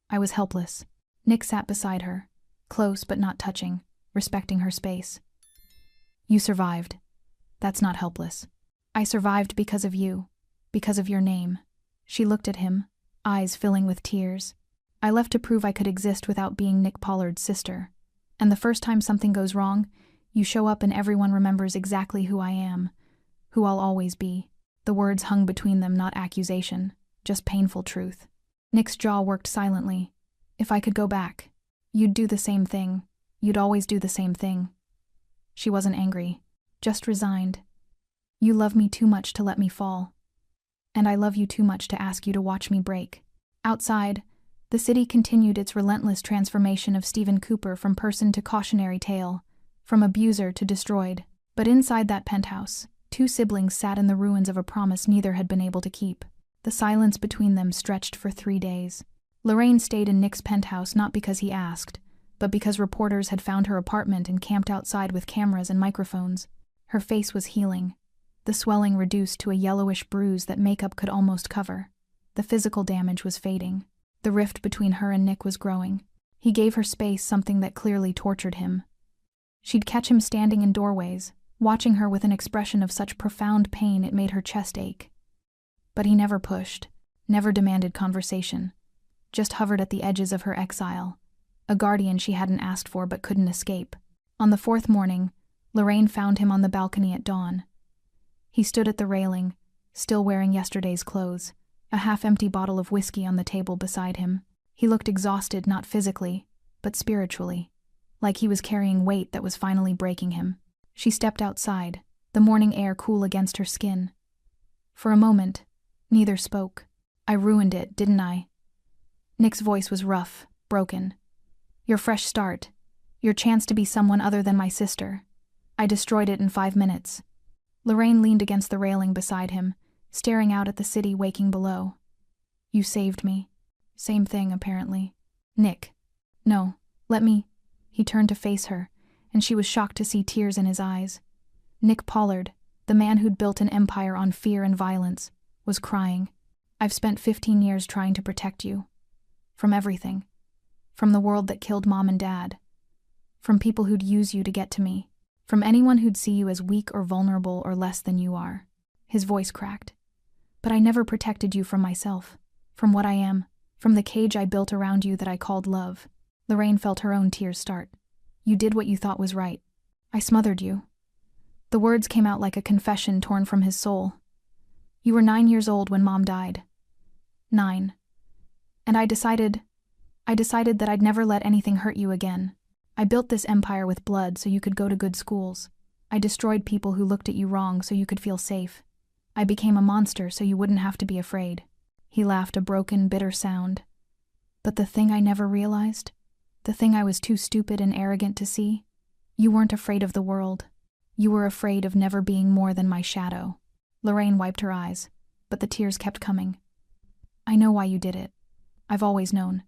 I was helpless. Nick sat beside her, close but not touching, respecting her space. "You survived. That's not helpless. I survived because of you, because of your name." She looked at him, eyes filling with tears. "I left to prove I could exist without being Nick Pollard's sister. And the first time something goes wrong, you show up and everyone remembers exactly who I am, who I'll always be." The words hung between them, not accusation, just painful truth. Nick's jaw worked silently. "If I could go back, you'd do the same thing. You'd always do the same thing." She wasn't angry, just resigned. "You love me too much to let me fall. And I love you too much to ask you to watch me break." Outside, the city continued its relentless transformation of Stephen Cooper from person to cautionary tale, from abuser to destroyed. But inside that penthouse, 2 siblings sat in the ruins of a promise neither had been able to keep. The silence between them stretched for 3 days. Lorraine stayed in Nick's penthouse not because he asked, but because reporters had found her apartment and camped outside with cameras and microphones. Her face was healing, the swelling reduced to a yellowish bruise that makeup could almost cover. The physical damage was fading. The rift between her and Nick was growing. He gave her space, something that clearly tortured him. She'd catch him standing in doorways, watching her with an expression of such profound pain it made her chest ache. But he never pushed, never demanded conversation, just hovered at the edges of her exile, a guardian she hadn't asked for but couldn't escape. On the 4th morning, Lorraine found him on the balcony at dawn. He stood at the railing, still wearing yesterday's clothes, a half-empty bottle of whiskey on the table beside him. He looked exhausted, not physically, but spiritually, like he was carrying weight that was finally breaking him. She stepped outside, the morning air cool against her skin. For a moment, neither spoke. "I ruined it, didn't I?" Nick's voice was rough, broken. "Your fresh start. Your chance to be someone other than my sister. I destroyed it in 5 minutes." Lorraine leaned against the railing beside him, staring out at the city waking below. You saved me. Same thing, apparently. Nick. No, let me. He turned to face her, and she was shocked to see tears in his eyes. Nick Pollard, the man who'd built an empire on fear and violence, was crying. I've spent 15 years trying to protect you. From everything. From the world that killed Mom and Dad. From people who'd use you to get to me. From anyone who'd see you as weak or vulnerable or less than you are. His voice cracked. But I never protected you from myself. From what I am. From the cage I built around you that I called love. Lorraine felt her own tears start. You did what you thought was right. I smothered you. The words came out like a confession torn from his soul. You were 9 years old when Mom died. 9. And I decided that I'd never let anything hurt you again. I built this empire with blood so you could go to good schools. I destroyed people who looked at you wrong so you could feel safe. I became a monster so you wouldn't have to be afraid. He laughed a broken, bitter sound. But the thing I never realized, the thing I was too stupid and arrogant to see, you weren't afraid of the world. You were afraid of never being more than my shadow. Lorraine wiped her eyes, but the tears kept coming. I know why you did it. I've always known.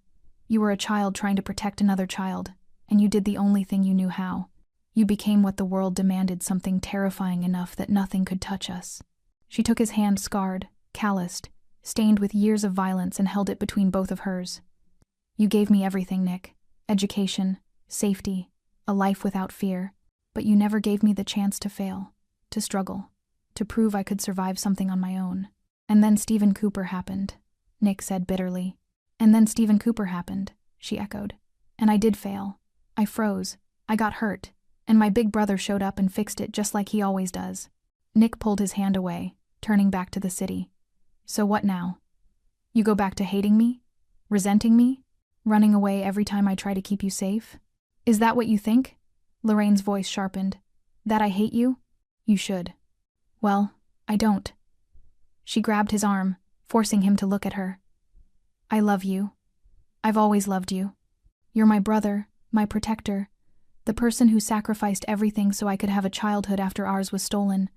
You were a child trying to protect another child, and you did the only thing you knew how. You became what the world demanded, something terrifying enough that nothing could touch us. She took his hand, scarred, calloused, stained with years of violence, and held it between both of hers. You gave me everything, Nick. Education, safety, a life without fear. But you never gave me the chance to fail, to struggle, to prove I could survive something on my own. And then Stephen Cooper happened, Nick said bitterly. And then Stephen Cooper happened, she echoed. And I did fail. I froze. I got hurt. And my big brother showed up and fixed it just like he always does. Nick pulled his hand away, turning back to the city. So what now? You go back to hating me? Resenting me? Running away every time I try to keep you safe? Is that what you think? Lorraine's voice sharpened. That I hate you? You should. Well, I don't. She grabbed his arm, forcing him to look at her. I love you. I've always loved you. You're my brother, my protector, the person who sacrificed everything so I could have a childhood after ours was stolen.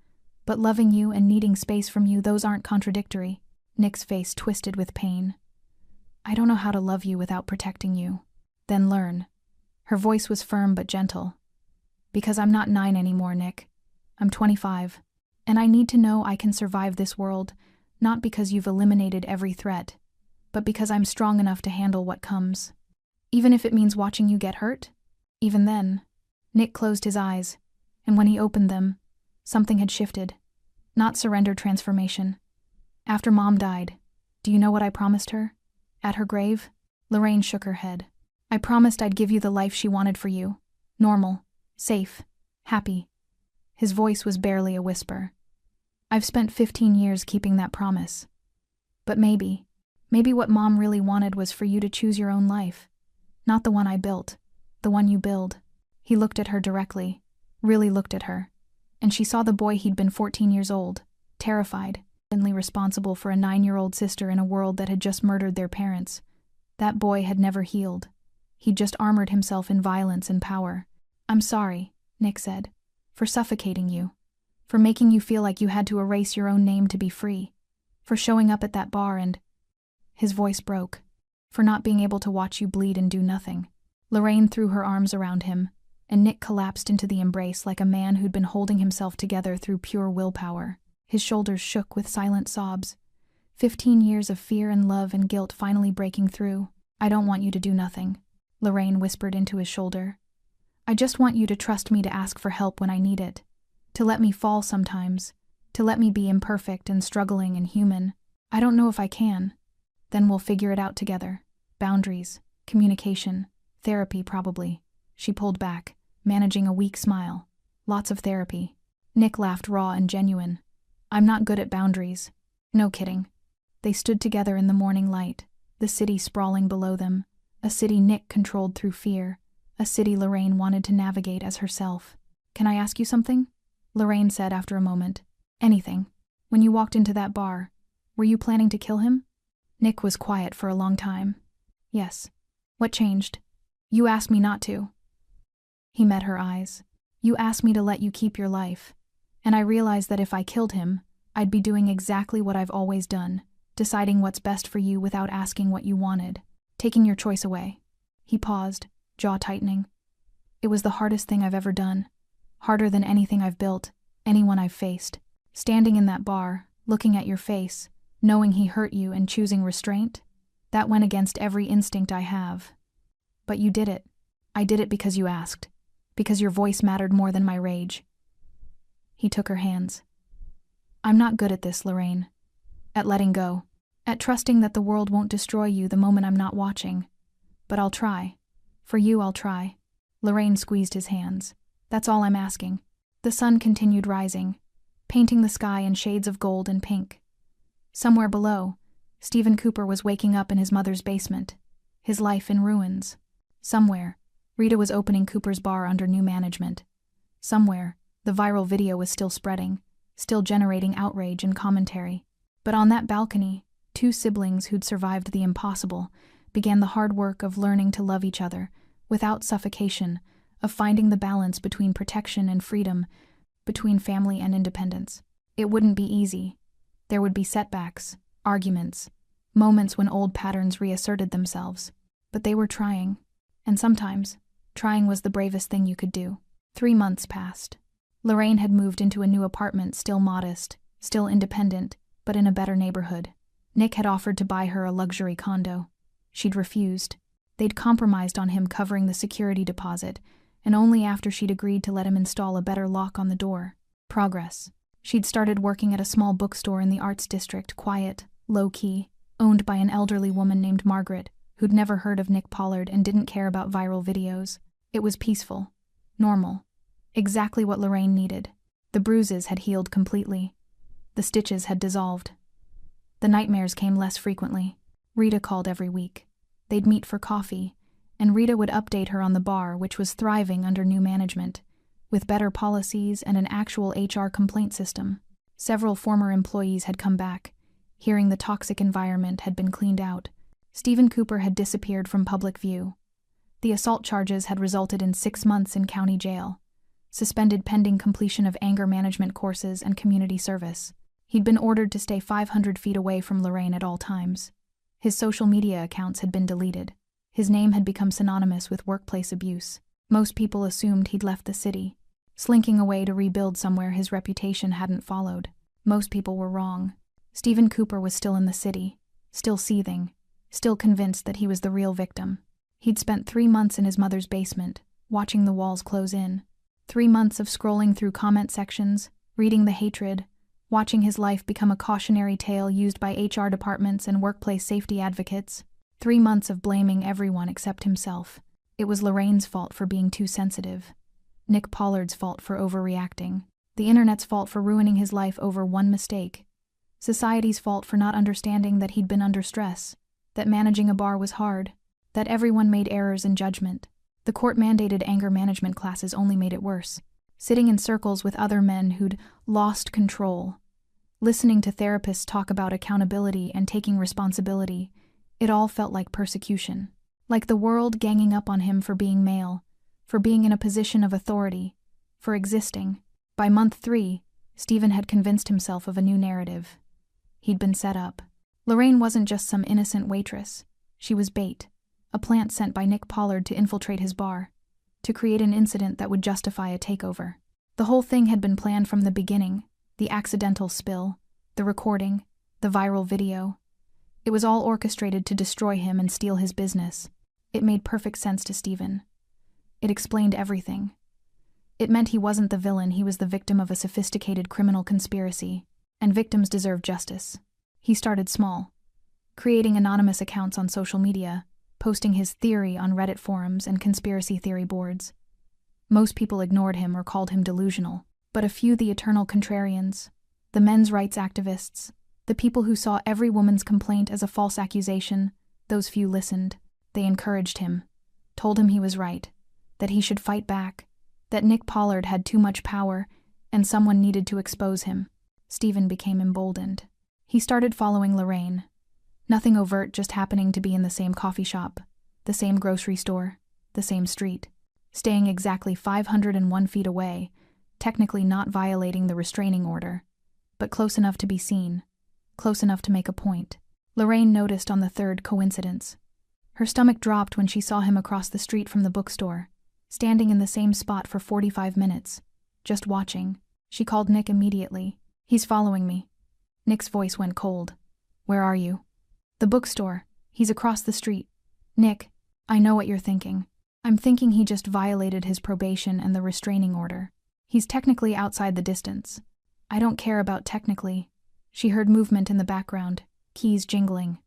But loving you and needing space from you, those aren't contradictory. Nick's face twisted with pain. I don't know how to love you without protecting you. Then learn. Her voice was firm but gentle. Because I'm not 9 anymore, Nick. I'm 25. And I need to know I can survive this world, not because you've eliminated every threat, but because I'm strong enough to handle what comes. Even if it means watching you get hurt? Even then. Nick closed his eyes, and when he opened them, something had shifted. Not surrender, transformation. After Mom died, do you know what I promised her? At her grave? Lorraine shook her head. I promised I'd give you the life she wanted for you. Normal. Safe. Happy. His voice was barely a whisper. I've spent 15 years keeping that promise. But maybe what Mom really wanted was for you to choose your own life. Not the one I built. The one you build. He looked at her directly. Really looked at her. And she saw the boy he'd been 14 years old. Terrified. Suddenly responsible for a 9-year-old sister in a world that had just murdered their parents. That boy had never healed. He'd just armored himself in violence and power. I'm sorry, Nick said, for suffocating you, for making you feel like you had to erase your own name to be free, for showing up at that bar and... His voice broke. For not being able to watch you bleed and do nothing. Lorraine threw her arms around him, and Nick collapsed into the embrace like a man who'd been holding himself together through pure willpower. His shoulders shook with silent sobs. 15 years of fear and love and guilt finally breaking through. I don't want you to do nothing, Lorraine whispered into his shoulder. I just want you to trust me to ask for help when I need it. To let me fall sometimes. To let me be imperfect and struggling and human. I don't know if I can. Then we'll figure it out together. Boundaries, communication, therapy probably. She pulled back, managing a weak smile. Lots of therapy. Nick laughed raw and genuine. I'm not good at boundaries. No kidding. They stood together in the morning light, the city sprawling below them. A city Nick controlled through fear. A city Lorraine wanted to navigate as herself. Can I ask you something? Lorraine said after a moment. Anything. When you walked into that bar, were you planning to kill him? Nick was quiet for a long time. Yes. What changed? You asked me not to. He met her eyes. You asked me to let you keep your life. And I realized that if I killed him, I'd be doing exactly what I've always done, deciding what's best for you without asking what you wanted, taking your choice away. He paused, jaw tightening. It was the hardest thing I've ever done. Harder than anything I've built, anyone I've faced. Standing in that bar, looking at your face, knowing he hurt you and choosing restraint, that went against every instinct I have. But you did it. I did it because you asked. Because your voice mattered more than my rage. He took her hands. I'm not good at this, Lorraine. At letting go. At trusting that the world won't destroy you the moment I'm not watching. But I'll try. For you, I'll try. Lorraine squeezed his hands. That's all I'm asking. The sun continued rising, painting the sky in shades of gold and pink. Somewhere below, Stephen Cooper was waking up in his mother's basement, his life in ruins. Somewhere, Rita was opening Cooper's bar under new management. Somewhere, the viral video was still spreading, still generating outrage and commentary. But on that balcony, two siblings who'd survived the impossible began the hard work of learning to love each other, without suffocation, of finding the balance between protection and freedom, between family and independence. It wouldn't be easy. There would be setbacks, arguments, moments when old patterns reasserted themselves. But they were trying. And sometimes, trying was the bravest thing you could do. 3 months passed. Lorraine had moved into a new apartment, still modest, still independent, but in a better neighborhood. Nick had offered to buy her a luxury condo. She'd refused. They'd compromised on him covering the security deposit, and only after she'd agreed to let him install a better lock on the door. Progress. She'd started working at a small bookstore in the arts district, quiet, low-key, owned by an elderly woman named Margaret, who'd never heard of Nick Pollard and didn't care about viral videos. It was peaceful. Normal. Exactly what Lorraine needed. The bruises had healed completely. The stitches had dissolved. The nightmares came less frequently. Rita called every week. They'd meet for coffee, and Rita would update her on the bar, which was thriving under new management, with better policies and an actual HR complaint system. Several former employees had come back, hearing the toxic environment had been cleaned out. Stephen Cooper had disappeared from public view. The assault charges had resulted in 6 months in county jail, suspended pending completion of anger management courses and community service. He'd been ordered to stay 500 feet away from Lorraine at all times. His social media accounts had been deleted. His name had become synonymous with workplace abuse. Most people assumed he'd left the city, slinking away to rebuild somewhere his reputation hadn't followed. Most people were wrong. Stephen Cooper was still in the city, still seething, still convinced that he was the real victim. He'd spent 3 months in his mother's basement, watching the walls close in. 3 months of scrolling through comment sections, reading the hatred, watching his life become a cautionary tale used by HR departments and workplace safety advocates. 3 months of blaming everyone except himself. It was Lorraine's fault for being too sensitive. Nick Pollard's fault for overreacting. The internet's fault for ruining his life over one mistake. Society's fault for not understanding that he'd been under stress, that managing a bar was hard, that everyone made errors in judgment. The court-mandated anger management classes only made it worse. Sitting in circles with other men who'd lost control, listening to therapists talk about accountability and taking responsibility, it all felt like persecution. Like the world ganging up on him for being male, for being in a position of authority, for existing. By month 3, Stephen had convinced himself of a new narrative. He'd been set up. Lorraine wasn't just some innocent waitress. She was bait, a plant sent by Nick Pollard to infiltrate his bar, to create an incident that would justify a takeover. The whole thing had been planned from the beginning, the accidental spill, the recording, the viral video. It was all orchestrated to destroy him and steal his business. It made perfect sense to Stephen. It explained everything. It meant he wasn't the villain, he was the victim of a sophisticated criminal conspiracy, and victims deserve justice. He started small, creating anonymous accounts on social media, posting his theory on Reddit forums and conspiracy theory boards. Most people ignored him or called him delusional, but a few, the eternal contrarians, the men's rights activists, the people who saw every woman's complaint as a false accusation, those few listened. They encouraged him, told him he was right, that he should fight back, that Nick Pollard had too much power, and someone needed to expose him. Stephen became emboldened. He started following Lorraine. Nothing overt, just happening to be in the same coffee shop, the same grocery store, the same street, staying exactly 501 feet away, technically not violating the restraining order, but close enough to be seen, close enough to make a point. Lorraine noticed on the third coincidence. Her stomach dropped when she saw him across the street from the bookstore, standing in the same spot for 45 minutes, just watching. She called Nick immediately. "He's following me." Nick's voice went cold. "Where are you?" "The bookstore. He's across the street." "Nick, I know what you're thinking. I'm thinking he just violated his probation and the restraining order. He's technically outside the distance." "I don't care about technically." She heard movement in the background, keys jingling.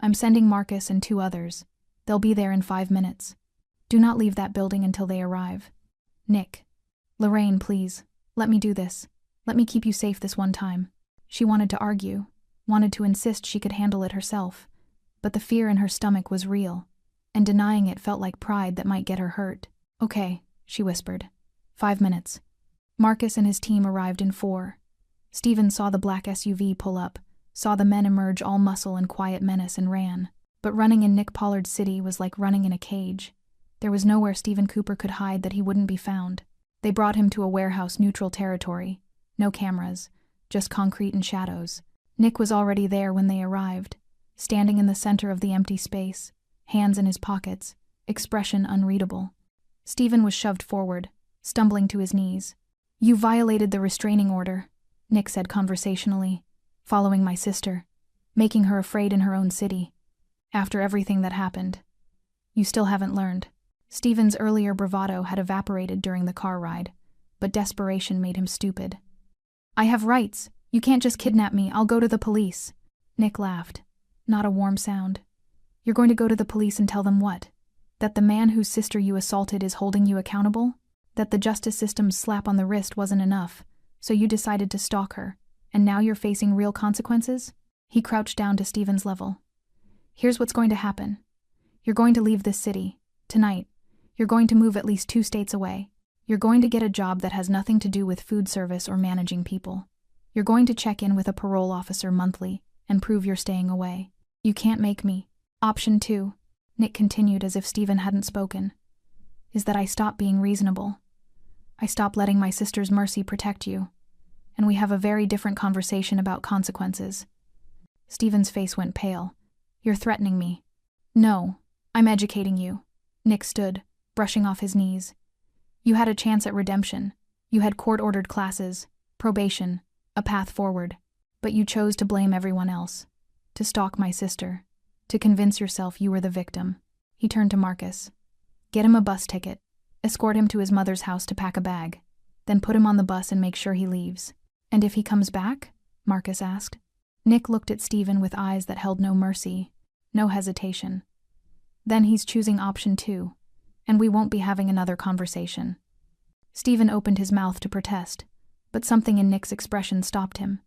"I'm sending Marcus and 2 others. They'll be there in 5 minutes. Do not leave that building until they arrive." "Nick." "Lorraine, please. Let me do this. Let me keep you safe this one time." She wanted to argue, wanted to insist she could handle it herself, but the fear in her stomach was real, and denying it felt like pride that might get her hurt. "Okay," she whispered. 5 minutes. Marcus and his team arrived in 4. Stephen saw the black SUV pull up, saw the men emerge all muscle and quiet menace and ran. But running in Nick Pollard's city was like running in a cage. There was nowhere Stephen Cooper could hide that he wouldn't be found. They brought him to a warehouse-neutral territory. No cameras, just concrete and shadows. Nick was already there when they arrived, standing in the center of the empty space, hands in his pockets, expression unreadable. Stephen was shoved forward, stumbling to his knees. "You violated the restraining order," Nick said conversationally, "following my sister, making her afraid in her own city. After everything that happened. You still haven't learned." Stephen's earlier bravado had evaporated during the car ride, but desperation made him stupid. "I have rights. You can't just kidnap me. I'll go to the police." Nick laughed. Not a warm sound. "You're going to go to the police and tell them what? That the man whose sister you assaulted is holding you accountable? That the justice system's slap on the wrist wasn't enough, so you decided to stalk her, and now you're facing real consequences?" He crouched down to Stephen's level. "Here's what's going to happen. You're going to leave this city, tonight. You're going to move at least 2 states away. You're going to get a job that has nothing to do with food service or managing people. You're going to check in with a parole officer monthly and prove you're staying away. You can't make me. Option 2, Nick continued as if Stephen hadn't spoken, is that I stop being reasonable. I stop letting my sister's mercy protect you, and we have a very different conversation about consequences." Stephen's face went pale. "You're threatening me." "No, I'm educating you." Nick stood, brushing off his knees. "You had a chance at redemption. You had court-ordered classes, probation, a path forward. But you chose to blame everyone else, to stalk my sister, to convince yourself you were the victim." He turned to Marcus. "Get him a bus ticket. Escort him to his mother's house to pack a bag. Then put him on the bus and make sure he leaves." "And if he comes back?" Marcus asked. Nick looked at Stephen with eyes that held no mercy, no hesitation. "Then he's choosing option 2, and we won't be having another conversation." Stephen opened his mouth to protest, but something in Nick's expression stopped him.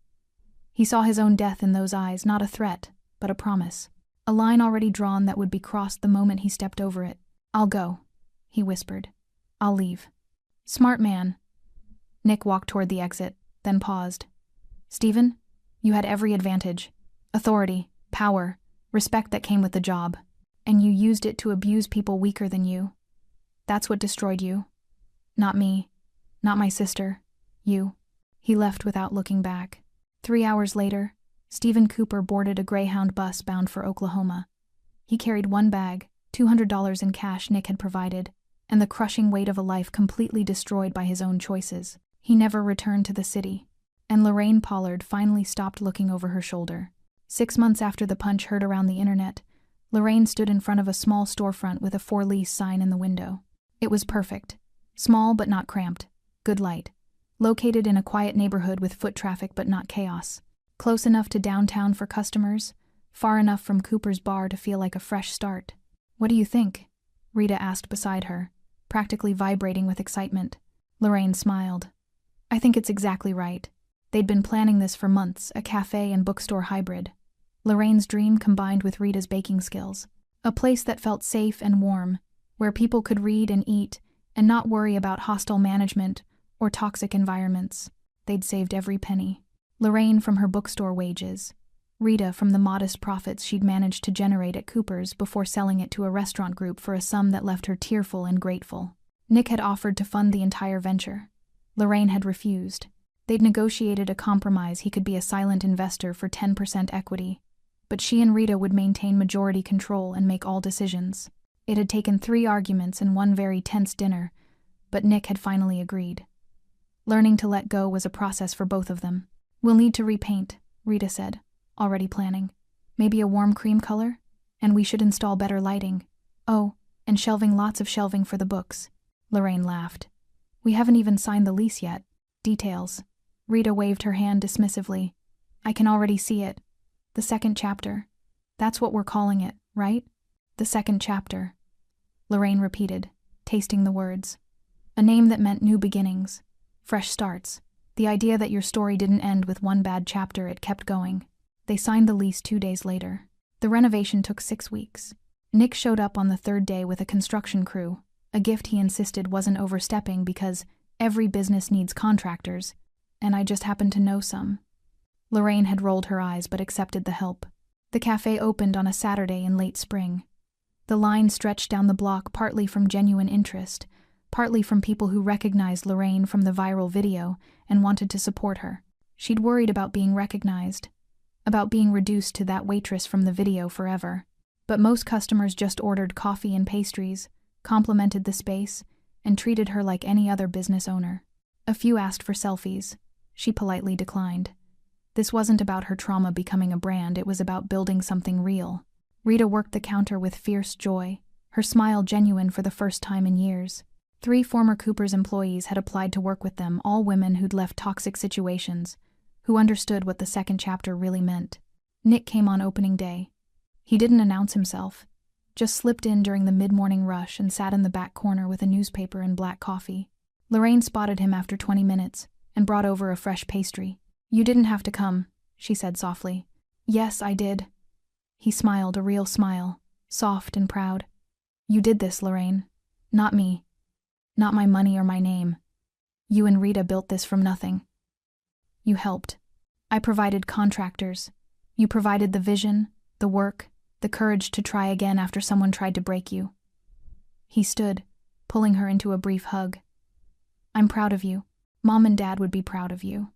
He saw his own death in those eyes, not a threat, but a promise. A line already drawn that would be crossed the moment he stepped over it. "I'll go," he whispered. "I'll leave." "Smart man." Nick walked toward the exit, then paused. "Stephen, you had every advantage. Authority, power, respect that came with the job. And you used it to abuse people weaker than you. That's what destroyed you. Not me. Not my sister. You." He left without looking back. 3 hours later, Stephen Cooper boarded a Greyhound bus bound for Oklahoma. He carried 1 bag, $200 in cash Nick had provided, and the crushing weight of a life completely destroyed by his own choices. He never returned to the city, and Lorraine Pollard finally stopped looking over her shoulder. 6 months after the punch heard around the internet, Lorraine stood in front of a small storefront with a for lease sign in the window. It was perfect. Small but not cramped. Good light. Located in a quiet neighborhood with foot traffic but not chaos. Close enough to downtown for customers, far enough from Cooper's bar to feel like a fresh start. "What do you think?" Rita asked beside her, practically vibrating with excitement. Lorraine smiled. "I think it's exactly right." They'd been planning this for months, a cafe and bookstore hybrid. Lorraine's dream combined with Rita's baking skills. A place that felt safe and warm, where people could read and eat and not worry about hostile management or toxic environments. They'd saved every penny. Lorraine from her bookstore wages, Rita from the modest profits she'd managed to generate at Cooper's before selling it to a restaurant group for a sum that left her tearful and grateful. Nick had offered to fund the entire venture. Lorraine had refused. They'd negotiated a compromise. He could be a silent investor for 10% equity, but she and Rita would maintain majority control and make all decisions. It had taken 3 arguments and 1 very tense dinner, but Nick had finally agreed. Learning to let go was a process for both of them. "We'll need to repaint," Rita said, already planning. "Maybe a warm cream color? And we should install better lighting. Oh, and shelving, lots of shelving for the books." Lorraine laughed. "We haven't even signed the lease yet. Details." Rita waved her hand dismissively. "I can already see it. The 2nd chapter. That's what we're calling it, right?" "The 2nd chapter," Lorraine repeated, tasting the words. A name that meant new beginnings, fresh starts. The idea that your story didn't end with 1 bad chapter, it kept going. They signed the lease 2 days later. The renovation took 6 weeks. Nick showed up on the 3rd day with a construction crew, a gift he insisted wasn't overstepping because every business needs contractors, and I just happened to know some. Lorraine had rolled her eyes but accepted the help. The cafe opened on a Saturday in late spring. The line stretched down the block, partly from genuine interest, partly from people who recognized Lorraine from the viral video and wanted to support her. She'd worried about being recognized, about being reduced to that waitress from the video forever. But most customers just ordered coffee and pastries, complimented the space, and treated her like any other business owner. A few asked for selfies. She politely declined. This wasn't about her trauma becoming a brand, it was about building something real. Rita worked the counter with fierce joy, her smile genuine for the first time in years. 3 former Cooper's employees had applied to work with them, all women who'd left toxic situations, who understood what the 2nd chapter really meant. Nick came on opening day. He didn't announce himself, just slipped in during the mid-morning rush and sat in the back corner with a newspaper and black coffee. Lorraine spotted him after 20 minutes and brought over a fresh pastry. "You didn't have to come," she said softly. "Yes, I did." He smiled, a real smile, soft and proud. "You did this, Lorraine. Not me. Not my money or my name. You and Rita built this from nothing. You helped. I provided contractors. You provided the vision, the work, the courage to try again after someone tried to break you." He stood, pulling her into a brief hug. "I'm proud of you. Mom and Dad would be proud of you."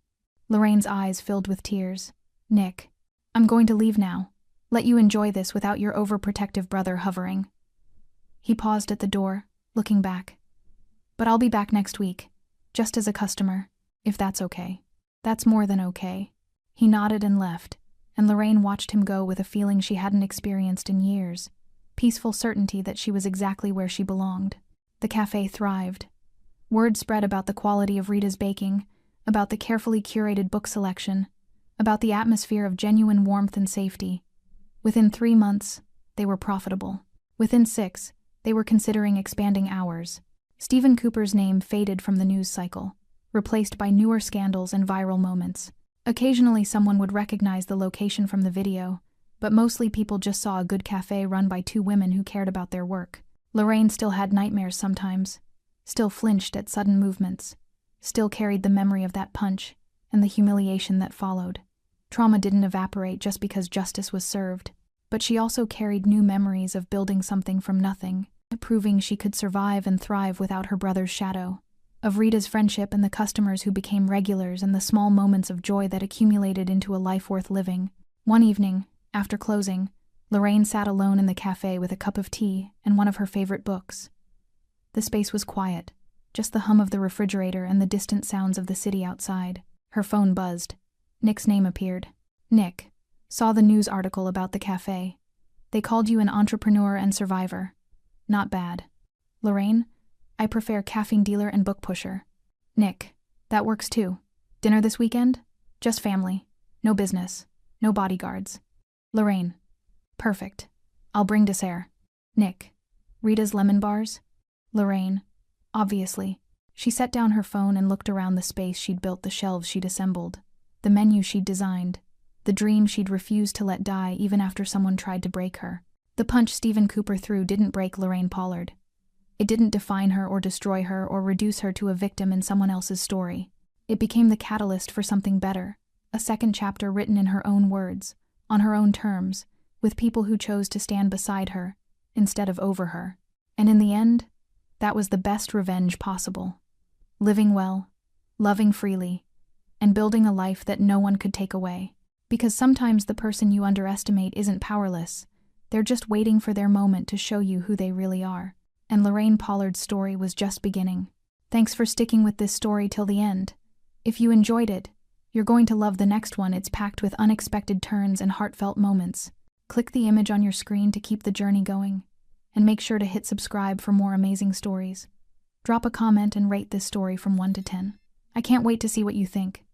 Lorraine's eyes filled with tears. "Nick, I'm going to leave now. Let you enjoy this without your overprotective brother hovering." He paused at the door, looking back. "But I'll be back next week, just as a customer, if that's okay." "That's more than okay." He nodded and left, and Lorraine watched him go with a feeling she hadn't experienced in years, peaceful certainty that she was exactly where she belonged. The cafe thrived. Word spread about the quality of Rita's baking, about the carefully curated book selection, about the atmosphere of genuine warmth and safety. Within 3 months, they were profitable. Within 6, they were considering expanding hours. Stephen Cooper's name faded from the news cycle, replaced by newer scandals and viral moments. Occasionally someone would recognize the location from the video, but mostly people just saw a good cafe run by 2 women who cared about their work. Lorraine still had nightmares sometimes, still flinched at sudden movements, still carried the memory of that punch and the humiliation that followed. Trauma didn't evaporate just because justice was served, but she also carried new memories of building something from nothing, proving she could survive and thrive without her brother's shadow, of Rita's friendship and the customers who became regulars and the small moments of joy that accumulated into a life worth living. One evening, after closing, Lorraine sat alone in the cafe with a cup of tea and one of her favorite books. The space was quiet, just the hum of the refrigerator and the distant sounds of the city outside. Her phone buzzed. Nick's name appeared. "Nick, saw the news article about the cafe. They called you an entrepreneur and survivor. Not bad. Lorraine, I prefer caffeine dealer and book pusher." "Nick, that works too. Dinner this weekend? Just family. No business. No bodyguards." Lorraine, "Perfect. I'll bring dessert." Nick, "Rita's lemon bars?" Lorraine, "Obviously." She set down her phone and looked around the space she'd built, the shelves she'd assembled, the menu she'd designed, the dream she'd refused to let die even after someone tried to break her. The punch Stephen Cooper threw didn't break Lorraine Pollard. It didn't define her or destroy her or reduce her to a victim in someone else's story. It became the catalyst for something better, a 2nd chapter written in her own words, on her own terms, with people who chose to stand beside her, instead of over her. And in the end, that was the best revenge possible. Living well, loving freely, and building a life that no one could take away. Because sometimes the person you underestimate isn't powerless, they're just waiting for their moment to show you who they really are. And Lorraine Pollard's story was just beginning. Thanks for sticking with this story till the end. If you enjoyed it, you're going to love the next one. It's packed with unexpected turns and heartfelt moments. Click the image on your screen to keep the journey going, and make sure to hit subscribe for more amazing stories. Drop a comment and rate this story from 1 to 10. I can't wait to see what you think.